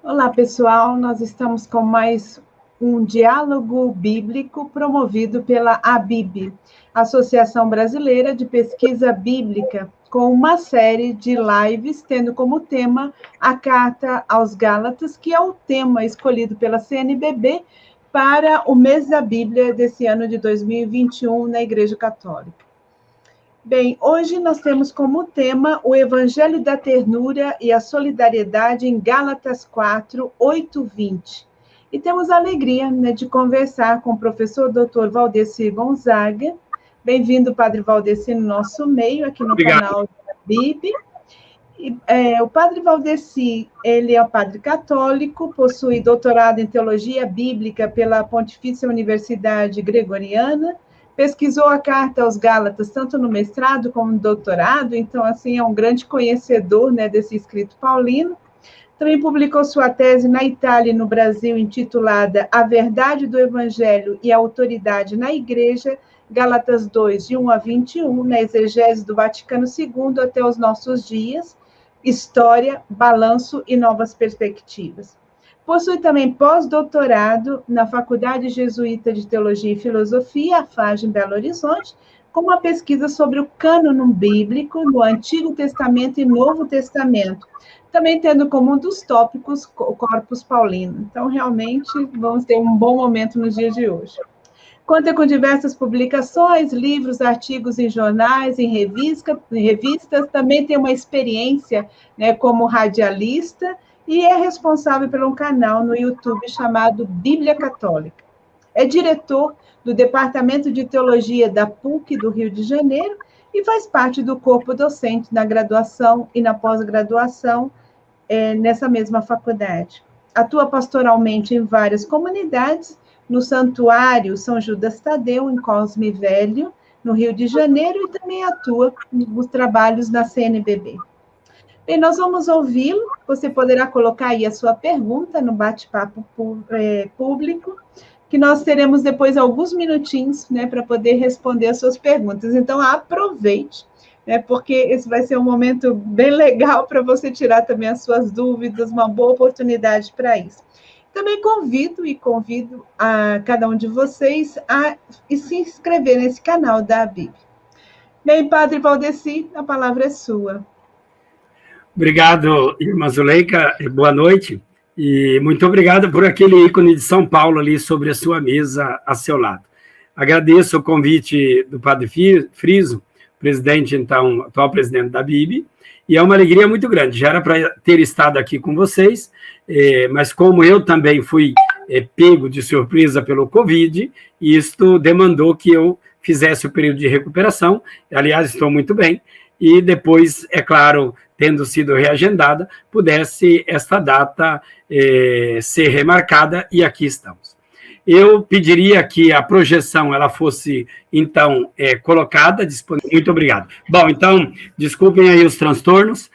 Olá, pessoal. Nós estamos com mais um diálogo bíblico promovido pela ABIB, Associação Brasileira de Pesquisa Bíblica, com uma série de lives tendo como tema a Carta aos Gálatas, que é o tema escolhido pela CNBB para o mês da Bíblia desse ano de 2021 na Igreja Católica. Bem, hoje nós temos como tema o Evangelho da Ternura e a Solidariedade em Gálatas 4, 8, 20. E temos a alegria, de conversar com o professor Dr. Valdeci Gonzaga. Bem-vindo, Padre Valdeci, no nosso meio, aqui no canal da BIB. O Padre Valdeci, ele é padre católico, possui doutorado em Teologia Bíblica pela Pontifícia Universidade Gregoriana, pesquisou a Carta aos Gálatas, tanto no mestrado como no doutorado, então, assim, é um grande conhecedor, desse escrito paulino. Também publicou sua tese na Itália e no Brasil, intitulada A Verdade do Evangelho e a Autoridade na Igreja, Gálatas 2, de 1 a 21, na exegese do Vaticano II até os nossos dias, História, Balanço e Novas Perspectivas. Possui também pós-doutorado na Faculdade Jesuíta de Teologia e Filosofia, a FAG, em Belo Horizonte, com uma pesquisa sobre o cânon bíblico no Antigo Testamento e Novo Testamento, também tendo como um dos tópicos o Corpus Paulino. Então, realmente, vamos ter um bom momento nos dias de hoje. Conta com diversas publicações, livros, artigos em jornais, em revistas, também tem uma experiência, como radialista, e é responsável por um canal no YouTube chamado Bíblia Católica. É diretor do Departamento de Teologia da PUC do Rio de Janeiro e faz parte do corpo docente na graduação e na pós-graduação nessa mesma faculdade. Atua pastoralmente em várias comunidades, no Santuário São Judas Tadeu, em Cosme Velho, no Rio de Janeiro, e também atua nos trabalhos da CNBB. Bem, nós vamos ouvi-lo, você poderá colocar aí a sua pergunta no bate-papo público, que nós teremos depois alguns minutinhos, para poder responder as suas perguntas. Então, aproveite, porque esse vai ser um momento bem legal para você tirar também as suas dúvidas, uma boa oportunidade para isso. Também convido a cada um de vocês a se inscrever nesse canal da BIB. Bem, Padre Valdeci, a palavra é sua. Obrigado, irmã Zuleika, boa noite, e muito obrigado por aquele ícone de São Paulo ali sobre a sua mesa, a seu lado. Agradeço o convite do Padre Friso, presidente, então, atual presidente da BIB, e é uma alegria muito grande. Já era para ter estado aqui com vocês, mas como eu também fui pego de surpresa pelo Covid, isto demandou que eu fizesse o período de recuperação. Aliás, estou muito bem, e depois, é claro, tendo sido reagendada, pudesse esta data ser remarcada, e aqui estamos. Eu pediria que a projeção ela fosse, então, colocada, disponível. Muito obrigado. Bom, então, desculpem aí os transtornos,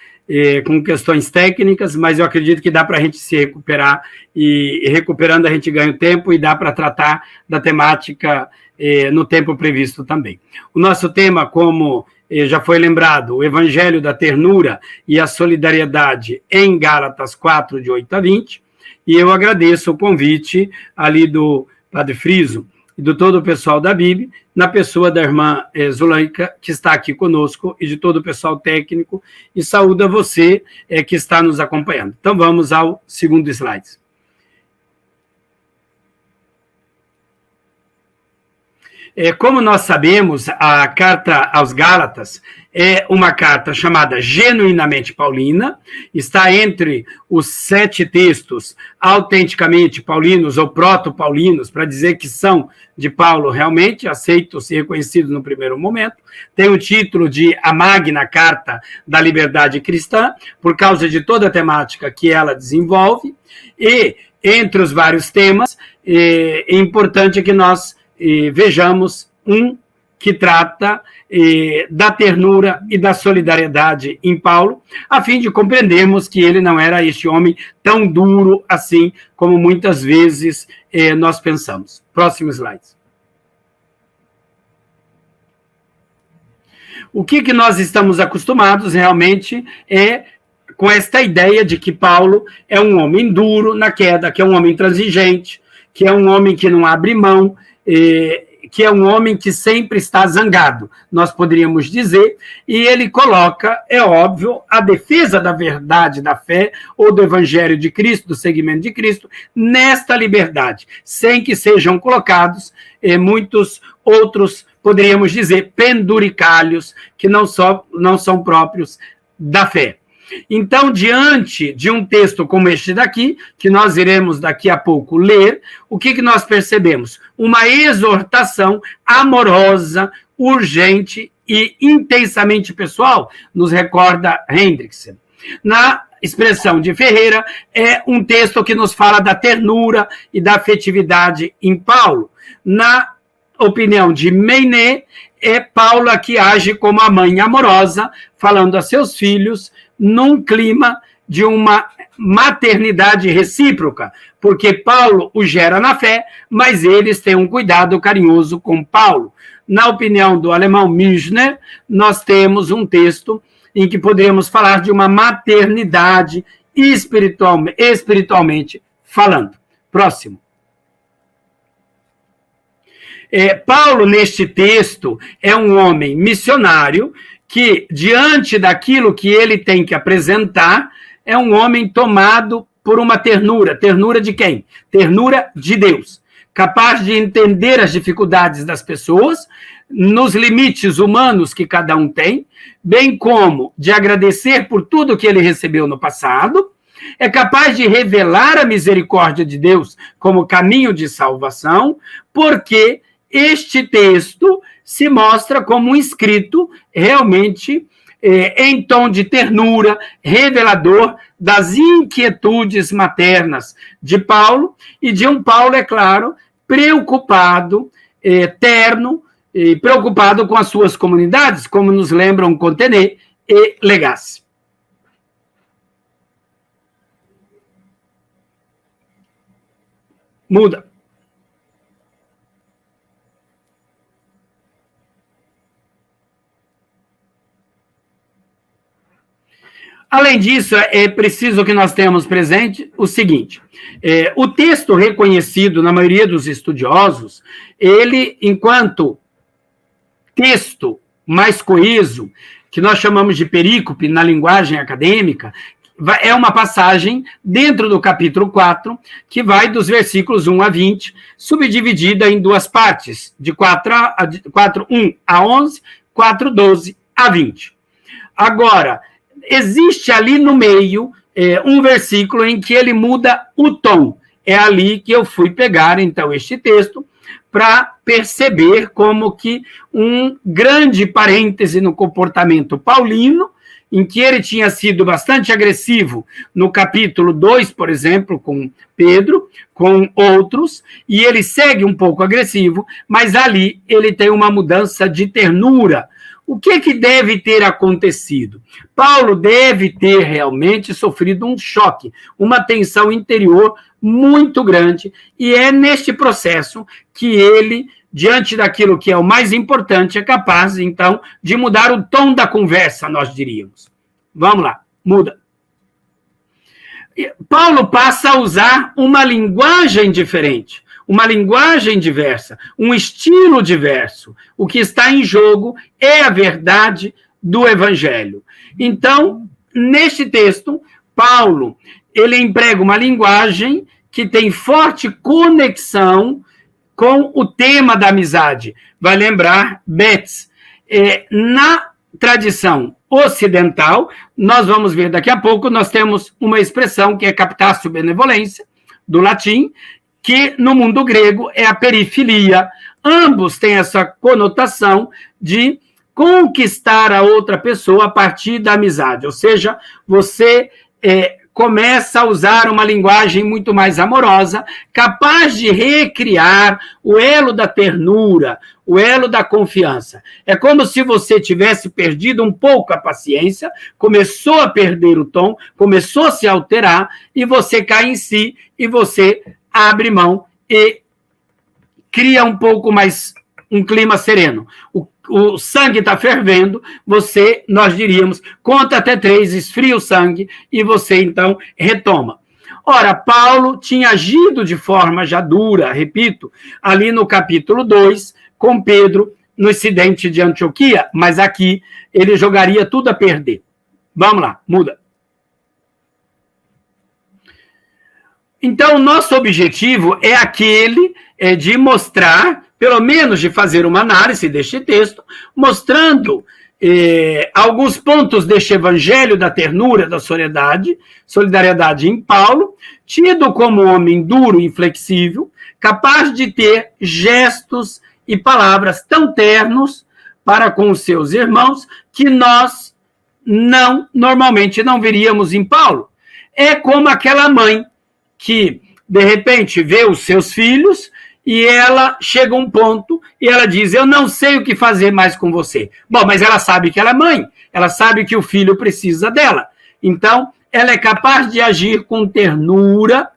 com questões técnicas, mas eu acredito que dá para a gente se recuperar, e recuperando a gente ganha o tempo, e dá para tratar da temática no tempo previsto também. O nosso tema, como já foi lembrado, o Evangelho da Ternura e a Solidariedade em Gálatas 4, de 8 a 20, e eu agradeço o convite ali do Padre Friso e do todo o pessoal da BIB, na pessoa da irmã Zuleika, que está aqui conosco, e de todo o pessoal técnico, e saúdo a você que está nos acompanhando. Então, vamos ao segundo slide. Como nós sabemos, a Carta aos Gálatas é uma carta chamada genuinamente paulina, está entre os 7 textos autenticamente paulinos ou proto-paulinos, para dizer que são de Paulo realmente, aceitos e reconhecidos no primeiro momento. Tem o título de A Magna Carta da Liberdade Cristã, por causa de toda a temática que ela desenvolve, e entre os vários temas, é importante que nós vejamos um que trata da ternura e da solidariedade em Paulo, a fim de compreendermos que ele não era este homem tão duro assim como muitas vezes nós pensamos. Próximo slide. O que nós estamos acostumados realmente é com esta ideia de que Paulo é um homem duro na queda, que é um homem transigente, que é um homem que não abre mão, que é um homem que sempre está zangado, nós poderíamos dizer, e ele coloca, é óbvio, a defesa da verdade da fé, ou do evangelho de Cristo, do seguimento de Cristo, nesta liberdade, sem que sejam colocados muitos outros, poderíamos dizer, penduricalhos, que não são próprios da fé. Então, diante de um texto como este daqui, que nós iremos daqui a pouco ler, o que nós percebemos? Uma exortação amorosa, urgente e intensamente pessoal, nos recorda Hendriksen. Na expressão de Ferreira, é um texto que nos fala da ternura e da afetividade em Paulo. Na opinião de Meinet, é Paulo que age como a mãe amorosa, falando a seus filhos, num clima de uma maternidade recíproca, porque Paulo o gera na fé, mas eles têm um cuidado carinhoso com Paulo. Na opinião do alemão Michener, nós temos um texto em que poderíamos falar de uma maternidade espiritualmente falando. Próximo. Paulo, neste texto, é um homem missionário que, diante daquilo que ele tem que apresentar, é um homem tomado por uma ternura. Ternura de quem? Ternura de Deus. Capaz de entender as dificuldades das pessoas, nos limites humanos que cada um tem, bem como de agradecer por tudo que ele recebeu no passado, é capaz de revelar a misericórdia de Deus como caminho de salvação, porque este texto se mostra como um escrito realmente em tom de ternura, revelador das inquietudes maternas de Paulo, e de um Paulo, é claro, preocupado, terno, e preocupado com as suas comunidades, como nos lembram Contenet e Legace. Muda. Além disso, é preciso que nós tenhamos presente o seguinte, o texto reconhecido na maioria dos estudiosos, ele, enquanto texto mais coeso, que nós chamamos de perícope na linguagem acadêmica, é uma passagem dentro do capítulo 4, que vai dos versículos 1 a 20, subdividida em duas partes, de 4:1 a 11, 4:12 a 20. Agora, existe ali no meio um versículo em que ele muda o tom. É ali que eu fui pegar, então, este texto, para perceber como que um grande parêntese no comportamento paulino, em que ele tinha sido bastante agressivo no capítulo 2, por exemplo, com Pedro, com outros, e ele segue um pouco agressivo, mas ali ele tem uma mudança de ternura. O que deve ter acontecido? Paulo deve ter realmente sofrido um choque, uma tensão interior muito grande, e é neste processo que ele, diante daquilo que é o mais importante, é capaz, então, de mudar o tom da conversa, nós diríamos. Vamos lá, muda. Paulo passa a usar uma linguagem diferente, uma linguagem diversa, um estilo diverso. O que está em jogo é a verdade do Evangelho. Então, neste texto, Paulo, ele emprega uma linguagem que tem forte conexão com o tema da amizade. Vai lembrar Betz. Na tradição ocidental, nós vamos ver daqui a pouco, nós temos uma expressão que é captatio benevolência, do latim, que no mundo grego é a perifilia. Ambos têm essa conotação de conquistar a outra pessoa a partir da amizade, ou seja, você começa a usar uma linguagem muito mais amorosa, capaz de recriar o elo da ternura, o elo da confiança. É como se você tivesse perdido um pouco a paciência, começou a perder o tom, começou a se alterar, e você cai em si, e você abre mão e cria um pouco mais um clima sereno. O sangue está fervendo, nós diríamos, conta até 3, esfria o sangue, e você, então, retoma. Ora, Paulo tinha agido de forma já dura, repito, ali no capítulo 2, com Pedro, no incidente de Antioquia, mas aqui ele jogaria tudo a perder. Vamos lá, muda. Então, o nosso objetivo é aquele de mostrar, pelo menos de fazer uma análise deste texto, mostrando alguns pontos deste evangelho da ternura, da solidariedade em Paulo, tido como homem duro e inflexível, capaz de ter gestos e palavras tão ternos para com os seus irmãos que nós normalmente não veríamos em Paulo. É como aquela mãe que, de repente, vê os seus filhos e ela chega a um ponto e ela diz, eu não sei o que fazer mais com você. Bom, mas ela sabe que ela é mãe, ela sabe que o filho precisa dela. Então, ela é capaz de agir com ternura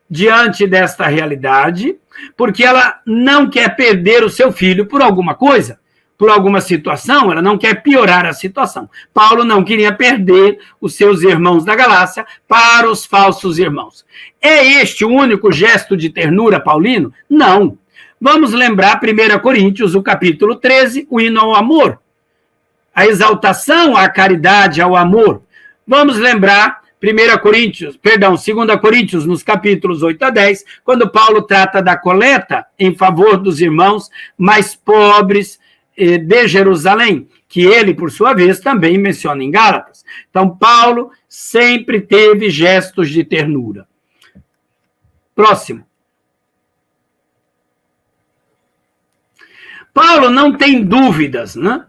diante desta realidade, porque ela não quer perder o seu filho por alguma coisa, por alguma situação, ela não quer piorar a situação. Paulo não queria perder os seus irmãos da Galácia para os falsos irmãos. É este o único gesto de ternura paulino? Não. Vamos lembrar 1 Coríntios, o capítulo 13, o hino ao amor. A exaltação à caridade, ao amor. Vamos lembrar 2 Coríntios, nos capítulos 8 a 10, quando Paulo trata da coleta em favor dos irmãos mais pobres de Jerusalém, que ele, por sua vez, também menciona em Gálatas. Então, Paulo sempre teve gestos de ternura. Próximo. Paulo não tem dúvidas, né,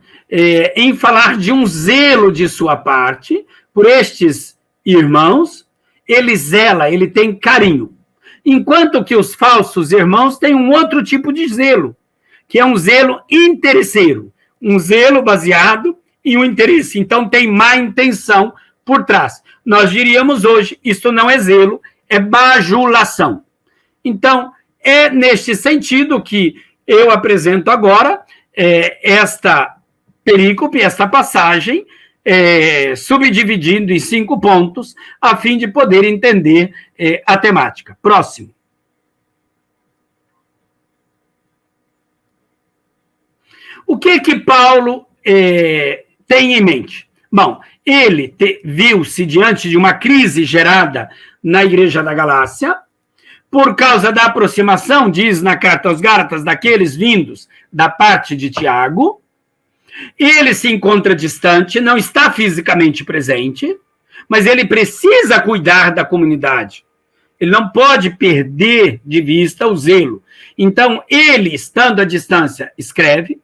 em falar de um zelo de sua parte por estes irmãos. Ele zela, ele tem carinho. Enquanto que os falsos irmãos têm um outro tipo de zelo, que é um zelo interesseiro, um zelo baseado em um interesse. Então, tem má intenção por trás. Nós diríamos hoje, isto não é zelo, é bajulação. Então, é neste sentido que eu apresento agora esta perícope, esta passagem, subdividindo em 5 pontos, a fim de poder entender a temática. Próximo. O que Paulo tem em mente? Bom, ele viu-se diante de uma crise gerada na Igreja da Galácia, por causa da aproximação, diz na carta aos Gálatas, daqueles vindos da parte de Tiago. Ele se encontra distante, não está fisicamente presente, mas ele precisa cuidar da comunidade. Ele não pode perder de vista o zelo. Então, ele, estando à distância, escreve,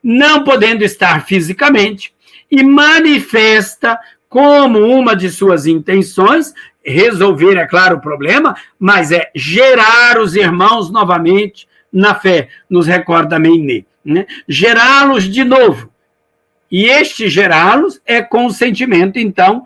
não podendo estar fisicamente, e manifesta como uma de suas intenções, resolver, é claro, o problema, mas é gerar os irmãos novamente na fé, nos recorda Meiné, né? Gerá-los de novo. E este gerá-los é com o sentimento, então,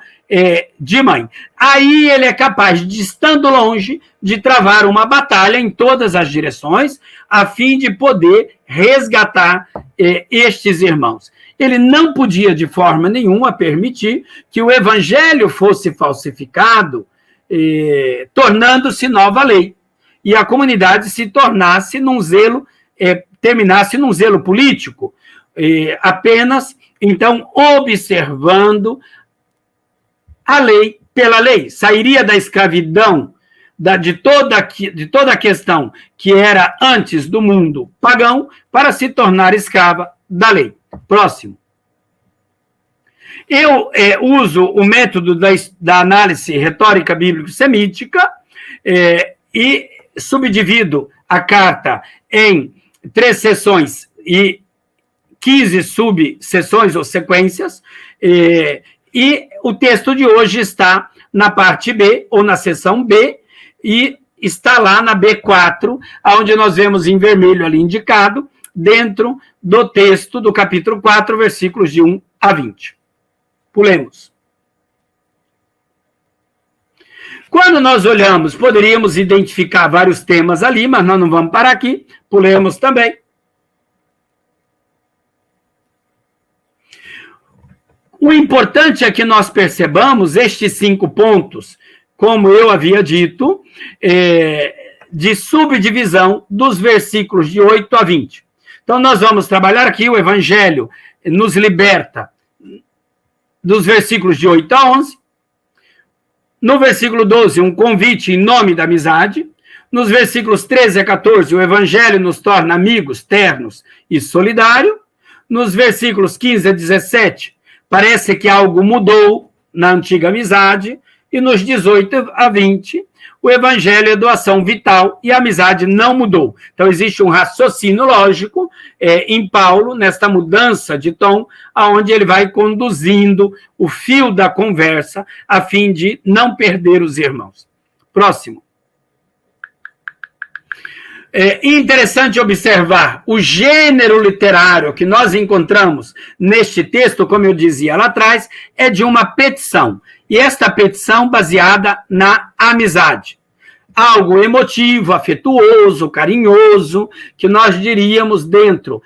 de mãe. Aí ele é capaz, de estando longe, de travar uma batalha em todas as direções, a fim de poder resgatar estes irmãos. Ele não podia, de forma nenhuma, permitir que o evangelho fosse falsificado, tornando-se nova lei, e a comunidade se tornasse num zelo, terminasse num zelo político, apenas, então, observando a lei pela lei. Sairia da escravidão, de toda a questão que era antes do mundo pagão, para se tornar escrava da lei. Próximo. Eu uso o método da análise retórica bíblico-semítica e subdivido a carta em 3 seções e 15 subseções ou sequências, e o texto de hoje está na parte B, ou na seção B, e está lá na B4, onde nós vemos em vermelho ali indicado, dentro do texto do capítulo 4, versículos de 1 a 20. Pulemos. Quando nós olhamos, poderíamos identificar vários temas ali, mas nós não vamos parar aqui. Pulemos também. O importante é que nós percebamos estes 5 pontos, como eu havia dito, de subdivisão dos versículos de 8 a 20. Então, nós vamos trabalhar aqui, o Evangelho nos liberta dos versículos de 8 a 11. No versículo 12, um convite em nome da amizade. Nos versículos 13 a 14, o Evangelho nos torna amigos, ternos e solidários. Nos versículos 15 a 17, parece que algo mudou na antiga amizade. E nos 18 a 20, o Evangelho é doação vital e a amizade não mudou. Então, existe um raciocínio lógico em Paulo, nesta mudança de tom, onde ele vai conduzindo o fio da conversa a fim de não perder os irmãos. Próximo. É interessante observar o gênero literário que nós encontramos neste texto, como eu dizia lá atrás, é de uma petição. E esta petição baseada na amizade. Algo emotivo, afetuoso, carinhoso, que nós diríamos dentro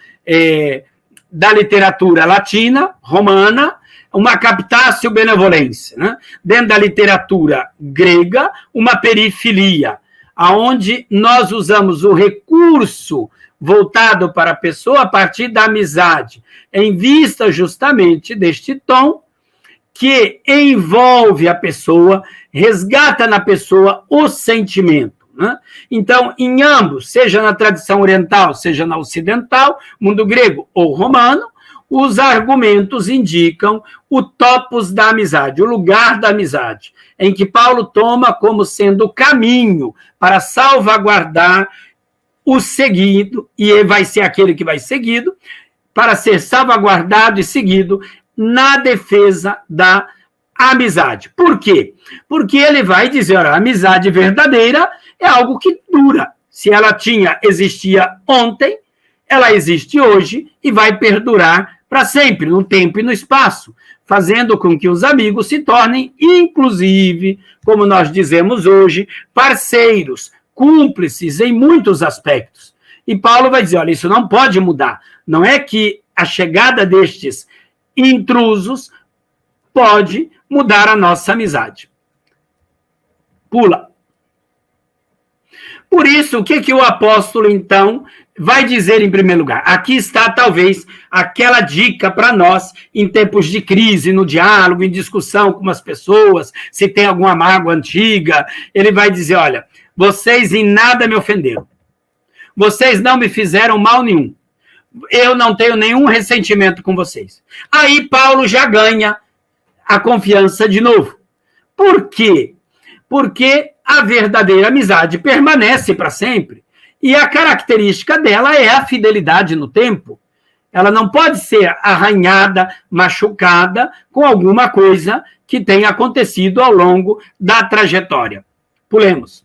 da literatura latina, romana, uma captatio benevolência, né? Dentro da literatura grega, uma perifilia, aonde nós usamos o recurso voltado para a pessoa a partir da amizade, em vista justamente deste tom que envolve a pessoa, resgata na pessoa o sentimento, né? Então, em ambos, seja na tradição oriental, seja na ocidental, mundo grego ou romano, os argumentos indicam o topos da amizade, o lugar da amizade, em que Paulo toma como sendo o caminho para salvaguardar o seguido, e vai ser aquele que vai seguido, para ser salvaguardado e seguido na defesa da amizade. Por quê? Porque ele vai dizer, a amizade verdadeira é algo que dura. Se ela existia ontem, ela existe hoje e vai perdurar para sempre, no tempo e no espaço, fazendo com que os amigos se tornem, inclusive, como nós dizemos hoje, parceiros, cúmplices em muitos aspectos. E Paulo vai dizer, olha, isso não pode mudar. Não é que a chegada destes intrusos pode mudar a nossa amizade. Pula. Por isso, o que o apóstolo, então, vai dizer em primeiro lugar? Aqui está, talvez, aquela dica para nós, em tempos de crise, no diálogo, em discussão com as pessoas, se tem alguma mágoa antiga, ele vai dizer, olha, vocês em nada me ofenderam. Vocês não me fizeram mal nenhum. Eu não tenho nenhum ressentimento com vocês. Aí Paulo já ganha a confiança de novo. Por quê? Porque a verdadeira amizade permanece para sempre. E a característica dela é a fidelidade no tempo. Ela não pode ser arranhada, machucada com alguma coisa que tenha acontecido ao longo da trajetória. Pulemos.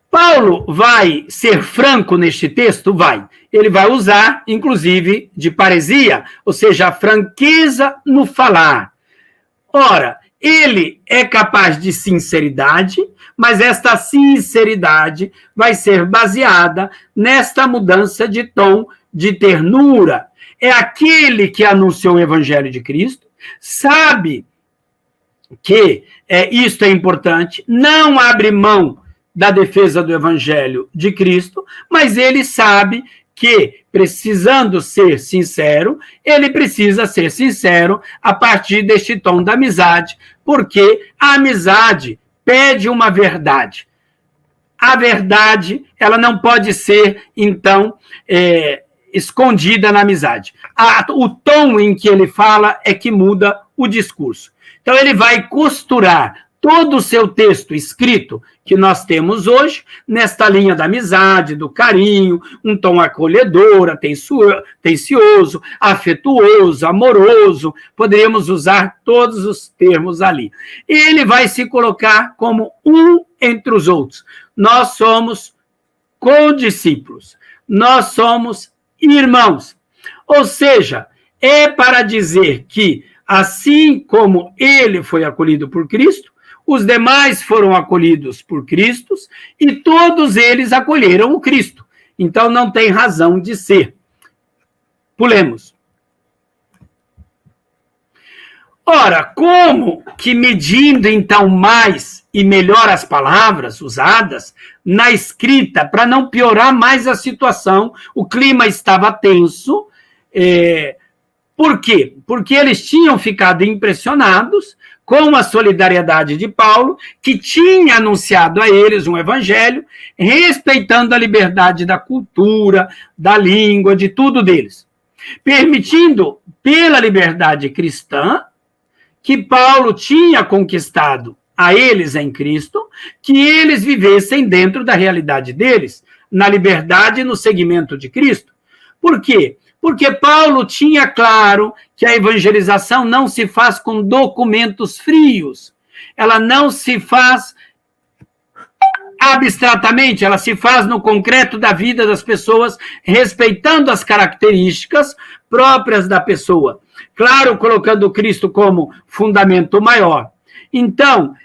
Paulo vai ser franco neste texto? Vai. Ele vai usar, inclusive, de paresia, ou seja, a franqueza no falar. Ora, ele é capaz de sinceridade, mas esta sinceridade vai ser baseada nesta mudança de tom, de ternura. É aquele que anunciou o Evangelho de Cristo, sabe que isto é importante, não abre mão da defesa do Evangelho de Cristo, mas ele sabe que, precisando ser sincero, ele precisa ser sincero a partir deste tom da amizade, porque a amizade pede uma verdade. A verdade, ela não pode ser, então, escondida na amizade. O tom em que ele fala é que muda o discurso. Então, ele vai costurar todo o seu texto escrito que nós temos hoje, nesta linha da amizade, do carinho, um tom acolhedor, atencioso, afetuoso, amoroso, poderíamos usar todos os termos ali. E ele vai se colocar como um entre os outros. Nós somos condiscípulos, nós somos irmãos. Ou seja, é para dizer que, assim como ele foi acolhido por Cristo, os demais foram acolhidos por Cristo e todos eles acolheram o Cristo. Então, não tem razão de ser. Pulemos. Ora, como que medindo então mais e melhor as palavras usadas na escrita, para não piorar mais a situação, o clima estava tenso. Por quê? Porque eles tinham ficado impressionados com a solidariedade de Paulo, que tinha anunciado a eles um evangelho, respeitando a liberdade da cultura, da língua, de tudo deles, permitindo, pela liberdade cristã, que Paulo tinha conquistado a eles em Cristo, que eles vivessem dentro da realidade deles, na liberdade e no seguimento de Cristo. Por quê? Porque Paulo tinha claro que a evangelização não se faz com documentos frios, ela não se faz abstratamente, ela se faz no concreto da vida das pessoas, respeitando as características próprias da pessoa. Claro, colocando Cristo como fundamento maior. Então,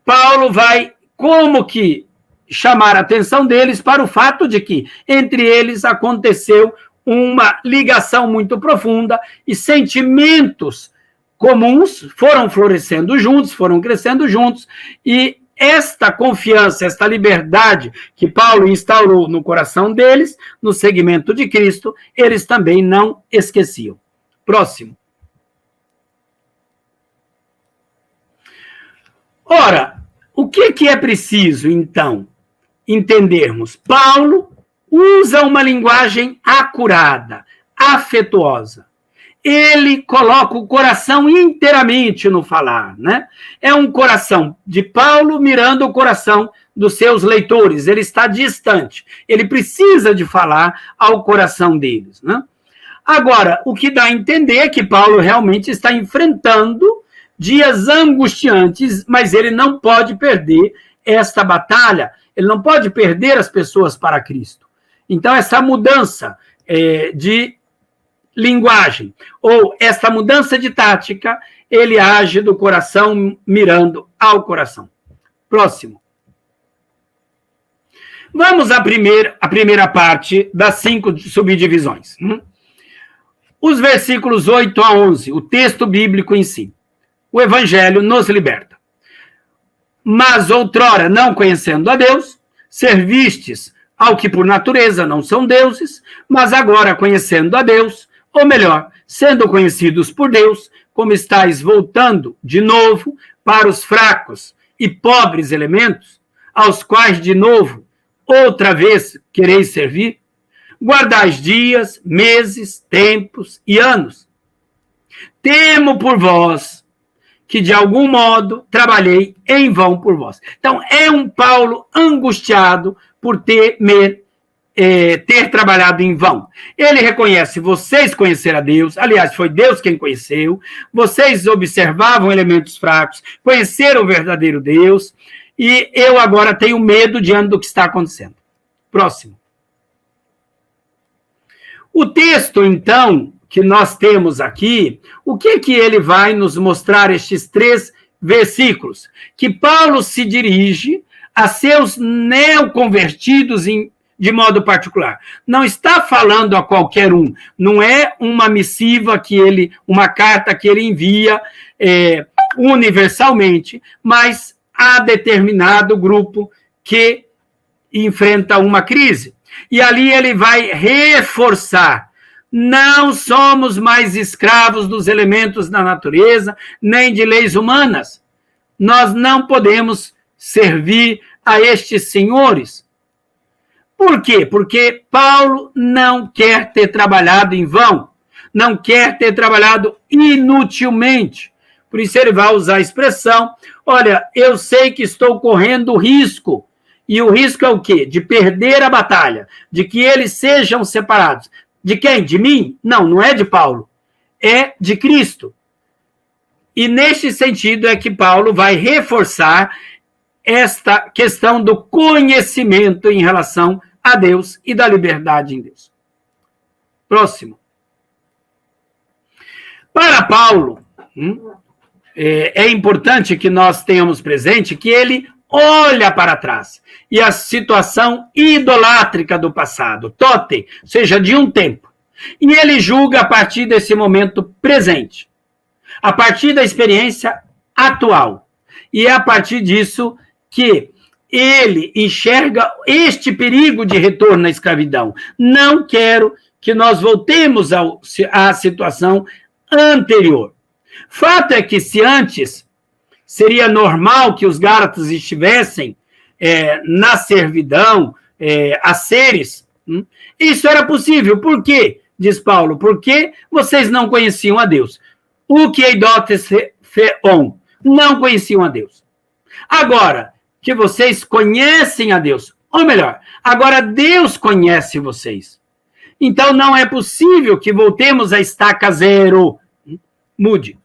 Paulo vai, como que, chamar a atenção deles para o fato de que, entre eles, aconteceu uma ligação muito profunda e sentimentos comuns foram florescendo juntos, foram crescendo juntos, e esta confiança, esta liberdade que Paulo instaurou no coração deles, no seguimento de Cristo, eles também não esqueciam. Próximo. Ora, o que é preciso, então, entendermos? Paulo usa uma linguagem acurada, afetuosa. Ele coloca o coração inteiramente no falar, né? É um coração de Paulo mirando o coração dos seus leitores. Ele está distante. Ele precisa de falar ao coração deles, né? Agora, o que dá a entender é que Paulo realmente está enfrentando dias angustiantes, mas ele não pode perder esta batalha, ele não pode perder as pessoas para Cristo. Então, essa mudança de linguagem, ou essa mudança de tática, ele age do coração mirando ao coração. Próximo. Vamos à primeira parte das 5 subdivisões. Os versículos 8 a 11, o texto bíblico em si. O evangelho nos liberta. Mas outrora, não conhecendo a Deus, servistes ao que por natureza não são deuses, mas agora conhecendo a Deus, ou melhor, sendo conhecidos por Deus, como estáis voltando de novo para os fracos e pobres elementos, aos quais de novo, outra vez, quereis servir, guardais dias, meses, tempos e anos. Temo por vós, que de algum modo trabalhei em vão por vós. Então, é um Paulo angustiado por ter trabalhado em vão. Ele reconhece, vocês conheceram a Deus, aliás, foi Deus quem conheceu, vocês observavam elementos fracos, conheceram o verdadeiro Deus, e eu agora tenho medo diante do que está acontecendo. Próximo. O texto, então, que nós temos aqui, o que ele vai nos mostrar estes 3 versículos? Que Paulo se dirige a seus neoconvertidos de modo particular. Não está falando a qualquer um, não é uma missiva uma carta que ele envia universalmente, mas a determinado grupo que enfrenta uma crise. E ali ele vai reforçar: não somos mais escravos dos elementos da natureza, nem de leis humanas. Nós não podemos servir a estes senhores. Por quê? Porque Paulo não quer ter trabalhado em vão, não quer ter trabalhado inutilmente. Por isso ele vai usar a expressão: olha, eu sei que estou correndo risco. E o risco é o quê? De perder a batalha, de que eles sejam separados. De quem? De mim? Não, não é de Paulo. É de Cristo. E neste sentido é que Paulo vai reforçar esta questão do conhecimento em relação a Deus e da liberdade em Deus. Próximo. Para Paulo, é importante que nós tenhamos presente que ele olha para trás. E a situação idolátrica do passado, totem, ou seja, de um tempo. E ele julga a partir desse momento presente. a partir da experiência atual. E é a partir disso que ele enxerga este perigo de retorno à escravidão. Não quero que nós voltemos à situação anterior. Fato é que se antes seria normal que os gálatas estivessem na servidão a seres, isso era possível. Por quê? Diz Paulo, porque vocês não conheciam a Deus. O que eidotes feon, não conheciam a Deus. Agora que vocês conhecem a Deus, ou melhor, agora Deus conhece vocês. Então não é possível que voltemos à estaca zero. Mude.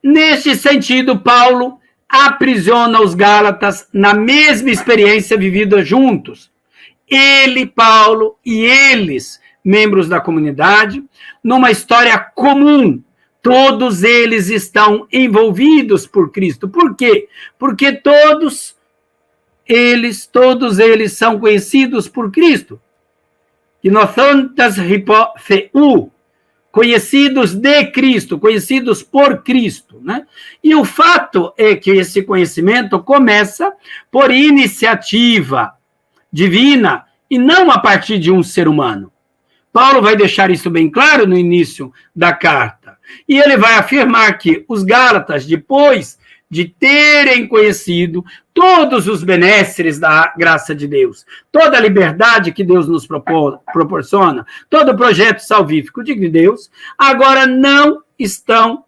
Neste sentido, Paulo aprisiona os gálatas na mesma experiência vivida juntos. Ele, Paulo e eles, membros da comunidade, numa história comum. Todos eles estão envolvidos por Cristo. Por quê? Porque todos eles são conhecidos por Cristo. Inothontas hipofeu, conhecidos de Cristo, conhecidos por Cristo, né? E o fato é que esse conhecimento começa por iniciativa divina e não a partir de um ser humano. Paulo vai deixar isso bem claro no início da carta. E ele vai afirmar que os gálatas, depois de terem conhecido todos os benesses da graça de Deus, toda a liberdade que Deus nos proporciona, todo o projeto salvífico de Deus, agora não estão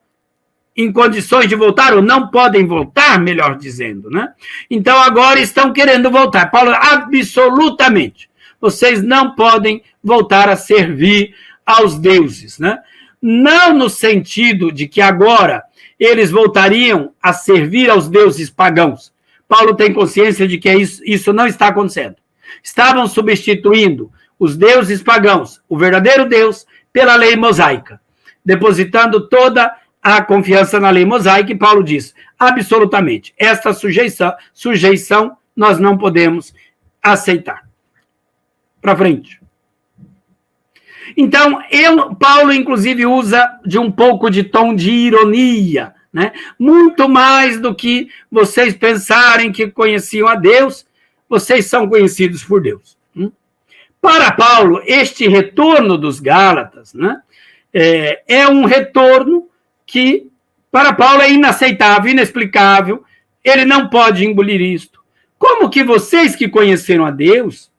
em condições de voltar, ou não podem voltar, melhor dizendo, né? Então agora estão querendo voltar. Paulo, absolutamente, vocês não podem voltar a servir aos deuses, né? Não no sentido de que agora eles voltariam a servir aos deuses pagãos. Paulo tem consciência de que isso não está acontecendo. Estavam substituindo os deuses pagãos, o verdadeiro Deus, pela lei mosaica, depositando toda a confiança na lei mosaica, e Paulo diz, absolutamente, esta sujeição nós não podemos aceitar. Para frente. Então, Paulo, inclusive, usa de um pouco de tom de ironia, né? Muito mais do que vocês pensarem que conheciam a Deus, vocês são conhecidos por Deus. Para Paulo, este retorno dos Gálatas, né, é um retorno que, para Paulo, é inaceitável, inexplicável, ele não pode engolir isto. Como que vocês que conheceram a Deus,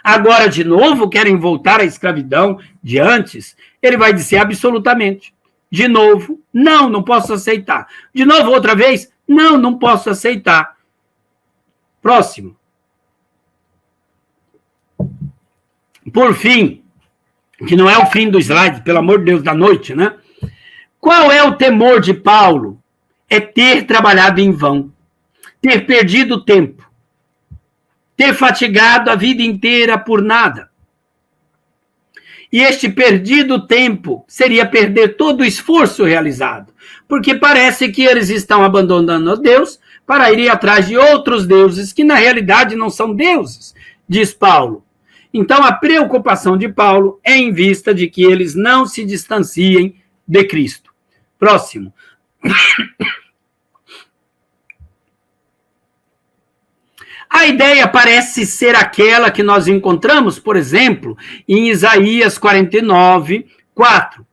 agora, de novo, querem voltar à escravidão de antes? Ele vai dizer absolutamente. De novo, não posso aceitar. De novo, outra vez, não posso aceitar. Próximo. Por fim, que não é o fim do slide, pelo amor de Deus, da noite, né? Qual é o temor de Paulo? É ter trabalhado em vão, ter perdido tempo, ter fatigado a vida inteira por nada. E este perdido tempo seria perder todo o esforço realizado, porque parece que eles estão abandonando a Deus para ir atrás de outros deuses, que na realidade não são deuses, diz Paulo. Então a preocupação de Paulo é em vista de que eles não se distanciem de Cristo. Próximo. A ideia parece ser aquela que nós encontramos, por exemplo, em Isaías 49, 4,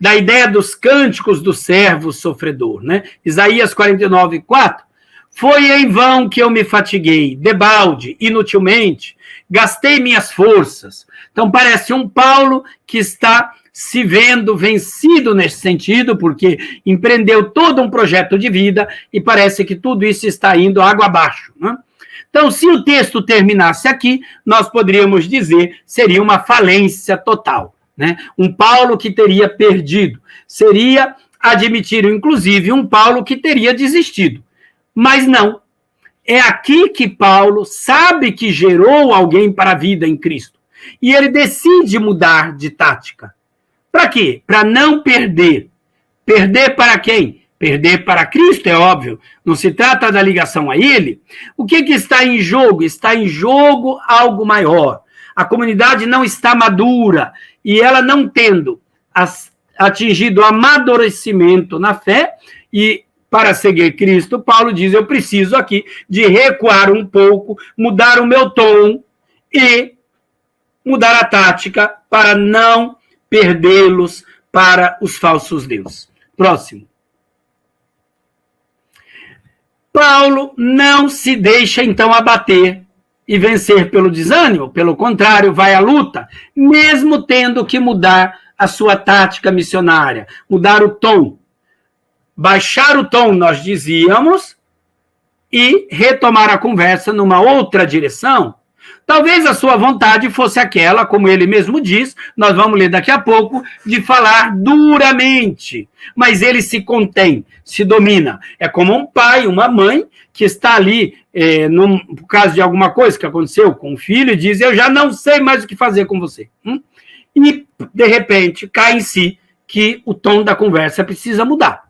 da ideia dos cânticos do servo sofredor, né? Isaías 49, 4. Foi em vão que eu me fatiguei, debalde, inutilmente, gastei minhas forças. Então parece um Paulo que está se vendo vencido nesse sentido, porque empreendeu todo um projeto de vida e parece que tudo isso está indo água abaixo, né? Então, se o texto terminasse aqui, nós poderíamos dizer seria uma falência total, né? Um Paulo que teria perdido. Seria admitir, inclusive, um Paulo que teria desistido. Mas não. É aqui que Paulo sabe que gerou alguém para a vida em Cristo. E ele decide mudar de tática. Para quê? Para não perder. Perder para quem? Perder para Cristo, é óbvio. Não se trata da ligação a ele. O que está em jogo? Está em jogo algo maior. A comunidade não está madura e ela não tendo atingido o amadurecimento na fé, e para seguir Cristo, Paulo diz, eu preciso aqui de recuar um pouco, mudar o meu tom e mudar a tática para não perdê-los para os falsos deuses. Próximo. Paulo não se deixa, então, abater e vencer pelo desânimo, pelo contrário, vai à luta, mesmo tendo que mudar a sua tática missionária, mudar o tom, baixar o tom, nós dizíamos, e retomar a conversa numa outra direção. Talvez a sua vontade fosse aquela, como ele mesmo diz, nós vamos ler daqui a pouco, de falar duramente, mas ele se contém, se domina. É como um pai, uma mãe, que está ali, por causa de alguma coisa que aconteceu com o filho, e diz, eu já não sei mais o que fazer com você. E, de repente, cai em si que o tom da conversa precisa mudar,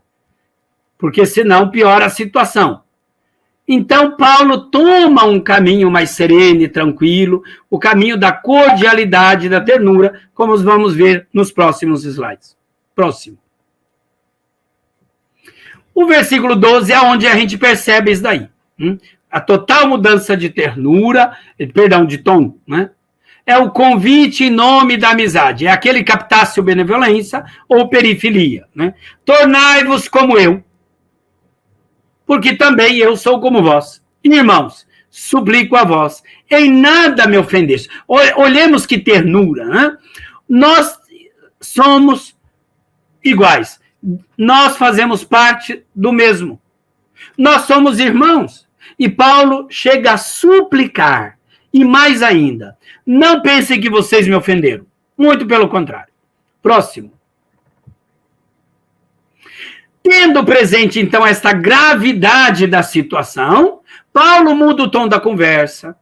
porque senão piora a situação. Então, Paulo toma um caminho mais sereno e tranquilo, o caminho da cordialidade e da ternura, como vamos ver nos próximos slides. Próximo. O versículo 12 é onde a gente percebe isso daí. A total mudança de ternura, de tom, né? É o convite em nome da amizade. É aquele captácio benevolência ou perifilia, né? Tornai-vos como eu, porque também eu sou como vós. Irmãos, suplico a vós, em nada me ofendeste. Olhemos que ternura, né? Nós somos iguais. Nós fazemos parte do mesmo. Nós somos irmãos. E Paulo chega a suplicar. E mais ainda, não pensem que vocês me ofenderam. Muito pelo contrário. Próximo. Tendo presente, então, esta gravidade da situação, Paulo muda o tom da conversa.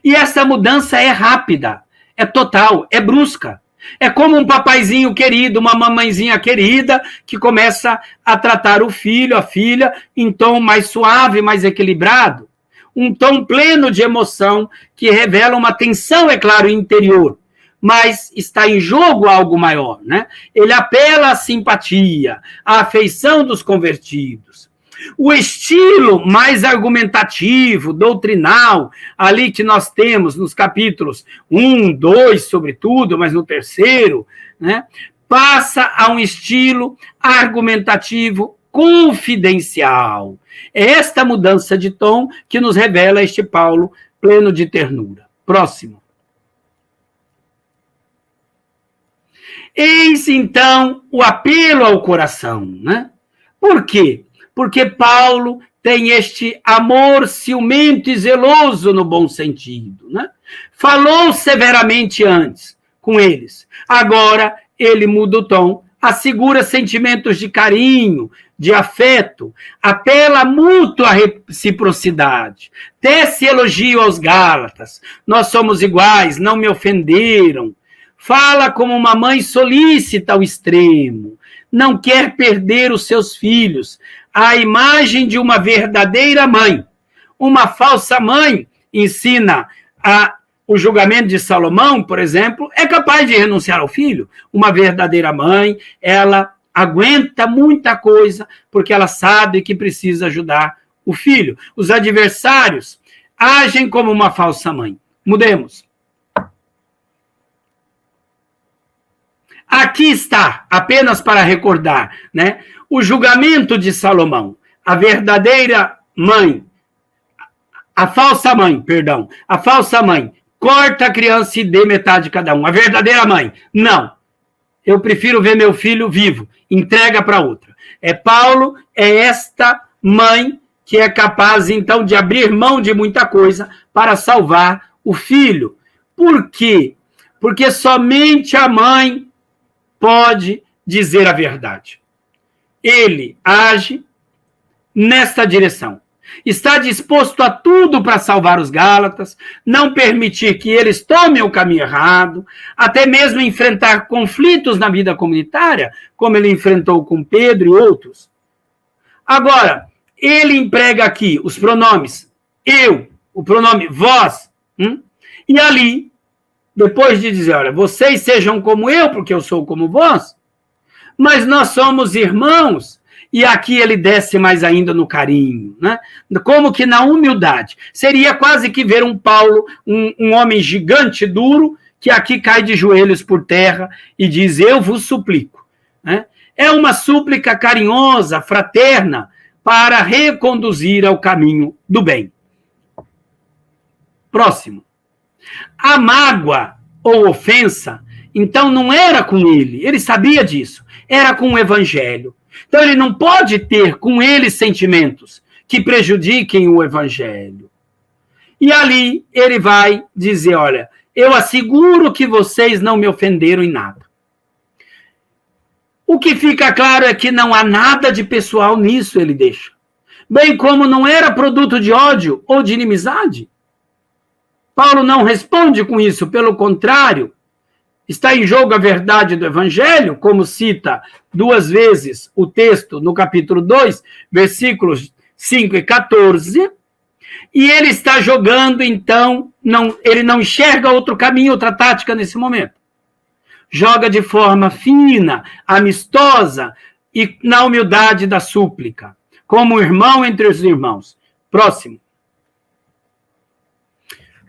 E essa mudança é rápida, é total, é brusca. É como um papaizinho querido, uma mamãezinha querida, que começa a tratar o filho, a filha, em tom mais suave, mais equilibrado. Um tom pleno de emoção, que revela uma tensão, é claro, interior. Mas está em jogo algo maior, né? Ele apela à simpatia, à afeição dos convertidos. O estilo mais argumentativo, doutrinal, ali que nós temos nos capítulos 1, 2, sobretudo, mas no terceiro, né? Passa a um estilo argumentativo confidencial. É esta mudança de tom que nos revela este Paulo pleno de ternura. Próximo. Eis, então, o apelo ao coração, né? Por quê? Porque Paulo tem este amor ciumento e zeloso no bom sentido, né? Falou severamente antes com eles. Agora, ele muda o tom, assegura sentimentos de carinho, de afeto, apela à mútua reciprocidade, tece elogio aos Gálatas. Nós somos iguais, não me ofenderam. Fala como uma mãe solícita ao extremo, não quer perder os seus filhos, à imagem de uma verdadeira mãe. Uma falsa mãe ensina o julgamento de Salomão, por exemplo, é capaz de renunciar ao filho. Uma verdadeira mãe, ela aguenta muita coisa, porque ela sabe que precisa ajudar o filho. Os adversários agem como uma falsa mãe. Mudemos. Aqui está, apenas para recordar, né? O julgamento de Salomão. A verdadeira mãe, a falsa mãe corta a criança e dê metade de cada um. A verdadeira mãe, não. Eu prefiro ver meu filho vivo, entrega para outra. Paulo é esta mãe que é capaz, então, de abrir mão de muita coisa para salvar o filho. Por quê? Porque somente a mãe pode dizer a verdade. Ele age nesta direção. Está disposto a tudo para salvar os Gálatas, não permitir que eles tomem o caminho errado, até mesmo enfrentar conflitos na vida comunitária, como ele enfrentou com Pedro e outros. Agora, ele emprega aqui os pronomes eu, o pronome vós, e ali depois de dizer, olha, vocês sejam como eu, porque eu sou como vós, mas nós somos irmãos, e aqui ele desce mais ainda no carinho, né? Como que na humildade. Seria quase que ver um Paulo, um homem gigante, duro, que aqui cai de joelhos por terra e diz, eu vos suplico. Né? É uma súplica carinhosa, fraterna, para reconduzir ao caminho do bem. Próximo. A mágoa ou ofensa, então, não era com ele sabia disso, era com o evangelho. Então, ele não pode ter com ele sentimentos que prejudiquem o evangelho. E ali ele vai dizer, olha, eu asseguro que vocês não me ofenderam em nada. O que fica claro é que não há nada de pessoal nisso, ele deixa. Bem como não era produto de ódio ou de inimizade. Paulo não responde com isso, pelo contrário, está em jogo a verdade do Evangelho, como cita 2 vezes o texto no capítulo 2, versículos 5 e 14, e ele está jogando, então, ele não enxerga outro caminho, outra tática nesse momento. Joga de forma fina, amistosa e na humildade da súplica, como um irmão entre os irmãos. Próximo.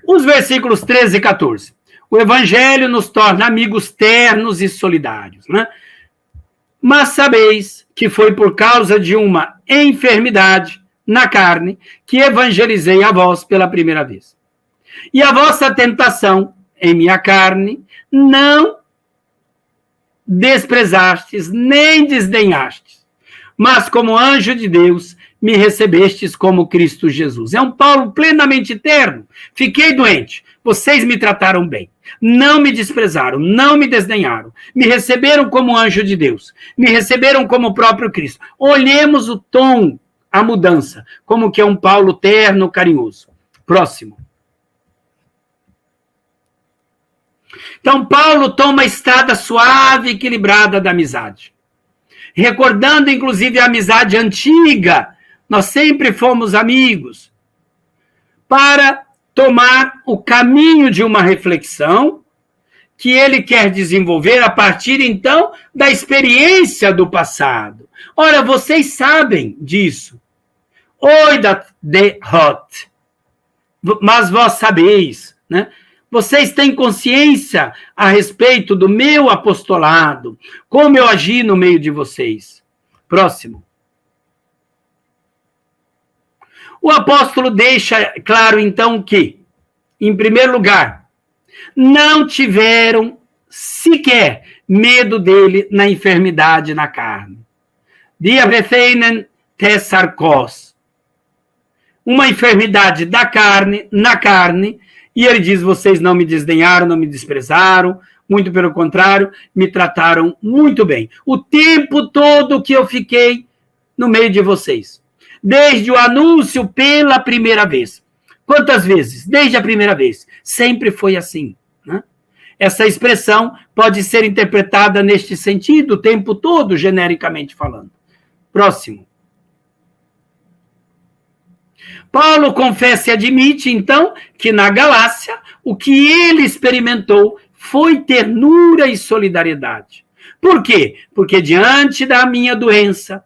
Os versículos 13 e 14. O Evangelho nos torna amigos ternos e solidários, né? Mas sabeis que foi por causa de uma enfermidade na carne que evangelizei a vós pela primeira vez. E a vossa tentação em minha carne não desprezastes, nem desdenhastes, mas como anjo de Deus me recebestes como Cristo Jesus. É um Paulo plenamente terno. Fiquei doente, vocês me trataram bem. Não me desprezaram, não me desdenharam. Me receberam como anjo de Deus. Me receberam como o próprio Cristo. Olhemos o tom, a mudança, como que é um Paulo terno, carinhoso. Próximo. Então, Paulo toma a estrada suave e equilibrada da amizade. Recordando, inclusive, a amizade antiga. Nós sempre fomos amigos. Para tomar o caminho de uma reflexão que ele quer desenvolver a partir, então, da experiência do passado. Ora, vocês sabem disso. Oi da de hot. Mas vós sabeis, né? Vocês têm consciência a respeito do meu apostolado, como eu agi no meio de vocês. Próximo. O apóstolo deixa claro, então, que, em primeiro lugar, não tiveram sequer medo dele na enfermidade na carne. Diabetheinen tessarkos. Uma enfermidade da carne, na carne, e ele diz, vocês não me desdenharam, não me desprezaram, muito pelo contrário, me trataram muito bem. O tempo todo que eu fiquei no meio de vocês. Desde o anúncio pela primeira vez. Quantas vezes? Desde a primeira vez. Sempre foi assim. Né? Essa expressão pode ser interpretada neste sentido o tempo todo, genericamente falando. Próximo. Paulo confessa e admite, então, que na Galácia o que ele experimentou foi ternura e solidariedade. Por quê? Porque diante da minha doença,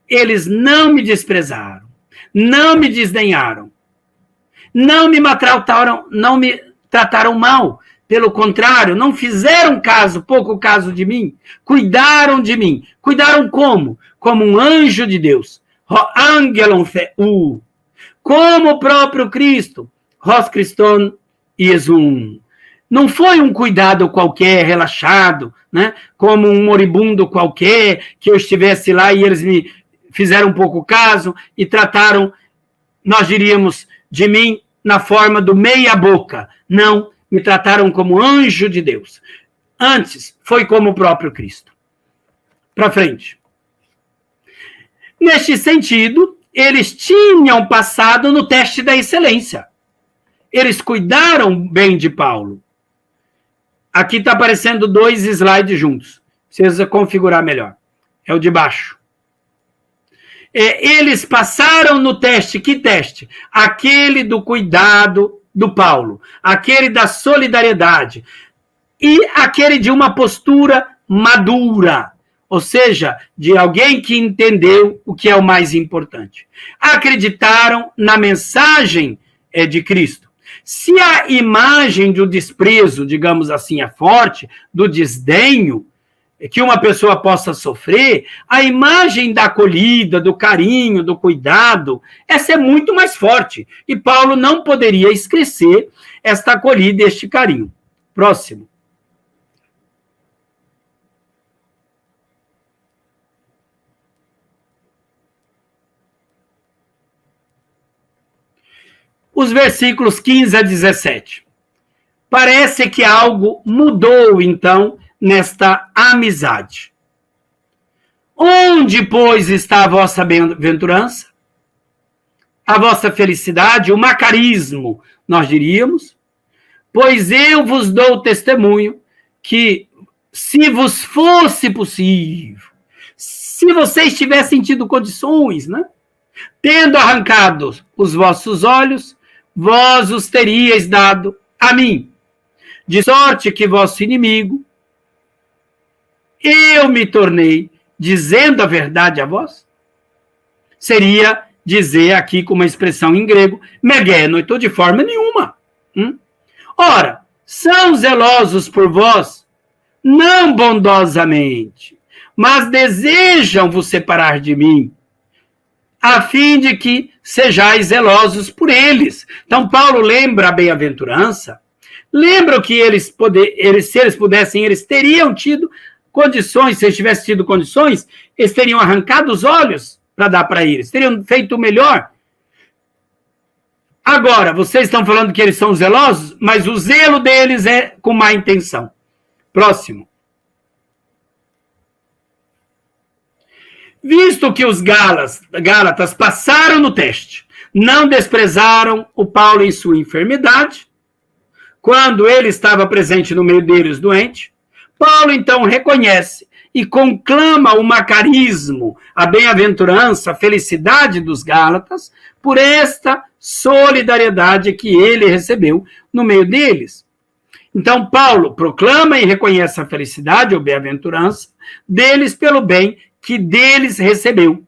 eles não me desprezaram, não me desdenharam, não me maltrataram, não me trataram mal. Pelo contrário, não fizeram caso, pouco caso de mim, cuidaram de mim. Cuidaram como? Como um anjo de Deus. Angelon Feu. Como o próprio Cristo. Ros Christon Iesum. Não foi um cuidado qualquer, relaxado, né? Como um moribundo qualquer, que eu estivesse lá e eles me fizeram um pouco caso e trataram, nós diríamos, de mim na forma do meia-boca. Não, me trataram como anjo de Deus. Antes, foi como o próprio Cristo. Para frente. Neste sentido, eles tinham passado no teste da excelência. Eles cuidaram bem de Paulo. Aqui está aparecendo 2 slides juntos. Precisa configurar melhor. É o de baixo. Eles passaram no teste. Que teste? Aquele do cuidado do Paulo. Aquele da solidariedade. e aquele de uma postura madura, ou seja, de alguém que entendeu o que é o mais importante. Acreditaram na mensagem de Cristo. Se a imagem do desprezo, digamos assim, é forte, do desdenho, que uma pessoa possa sofrer, a imagem da acolhida, do carinho, do cuidado, essa é muito mais forte. E Paulo não poderia esquecer esta acolhida e este carinho. Próximo. Os versículos 15 a 17. Parece que algo mudou, então, nesta amizade. Onde, pois, está a vossa bem-aventurança? A vossa felicidade, o macarismo, nós diríamos? Pois eu vos dou testemunho que, se vos fosse possível, se vocês tivessem tido condições, né? Tendo arrancado os vossos olhos, vós os teríeis dado a mim, de sorte que vosso inimigo, eu me tornei dizendo a verdade a vós? Seria dizer aqui com uma expressão em grego, megenoito, de forma nenhuma. Ora, são zelosos por vós, não bondosamente, mas desejam vos separar de mim, a fim de que sejais zelosos por eles. Então, Paulo lembra a bem-aventurança, lembra que se eles pudessem, eles teriam tido condições, se eles tivessem tido condições, eles teriam arrancado os olhos para dar para eles, teriam feito o melhor. Agora, vocês estão falando que eles são zelosos, mas o zelo deles é com má intenção. Próximo. Visto que os Gálatas passaram no teste, não desprezaram o Paulo em sua enfermidade, quando ele estava presente no meio deles doente, Paulo então reconhece e conclama o macarismo, a bem-aventurança, a felicidade dos Gálatas, por esta solidariedade que ele recebeu no meio deles. Então, Paulo proclama e reconhece a felicidade ou bem-aventurança deles pelo bem que deles recebeu.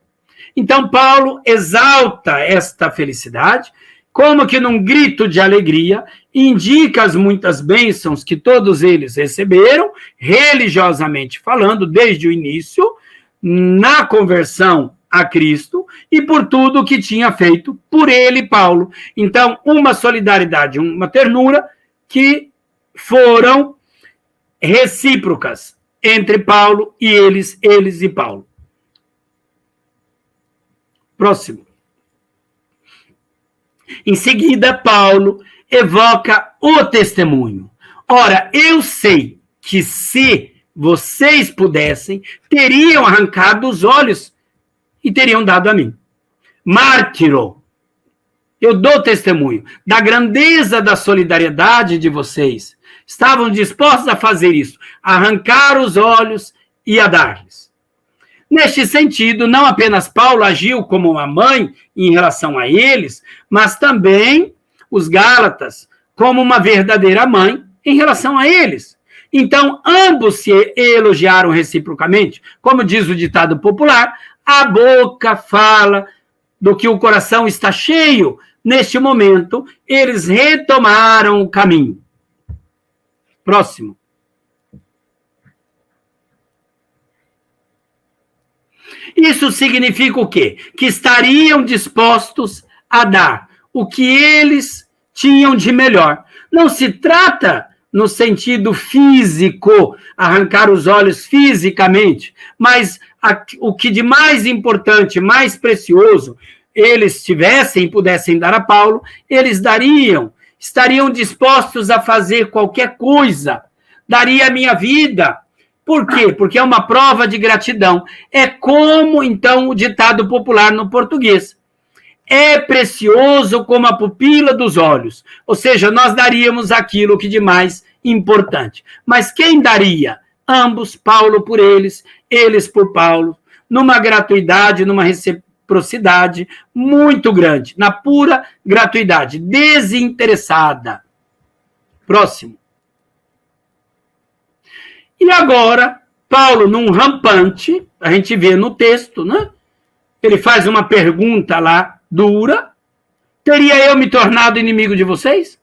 Então, Paulo exalta esta felicidade, como que num grito de alegria, indica as muitas bênçãos que todos eles receberam, religiosamente falando, desde o início, na conversão a Cristo, e por tudo que tinha feito por ele, Paulo. Então, uma solidariedade, uma ternura que foram recíprocas entre Paulo e eles e Paulo. Próximo. Em seguida, Paulo evoca o testemunho. Ora, eu sei que se vocês pudessem, teriam arrancado os olhos e teriam dado a mim. Mártiro, eu dou testemunho da grandeza da solidariedade de vocês. Estavam dispostos a fazer isso, a arrancar os olhos e a dar-lhes. Neste sentido, não apenas Paulo agiu como uma mãe em relação a eles, mas também os Gálatas como uma verdadeira mãe em relação a eles. Então, ambos se elogiaram reciprocamente. Como diz o ditado popular, a boca fala do que o coração está cheio. Neste momento, eles retomaram o caminho. Próximo. Isso significa o quê? Que estariam dispostos a dar o que eles tinham de melhor. Não se trata no sentido físico, arrancar os olhos fisicamente, mas o que de mais importante, mais precioso, eles tivessem e pudessem dar a Paulo, eles dariam, estariam dispostos a fazer qualquer coisa, daria a minha vida. Por quê? Porque é uma prova de gratidão. É como, então, o ditado popular no português. É precioso como a pupila dos olhos. Ou seja, nós daríamos aquilo que de mais importante. Mas quem daria? Ambos, Paulo por eles por Paulo, numa gratuidade, numa reciprocidade muito grande, na pura gratuidade, desinteressada. Próximo. E agora, Paulo, num rampante, a gente vê no texto, né? Ele faz uma pergunta lá, dura. Teria eu me tornado inimigo de vocês?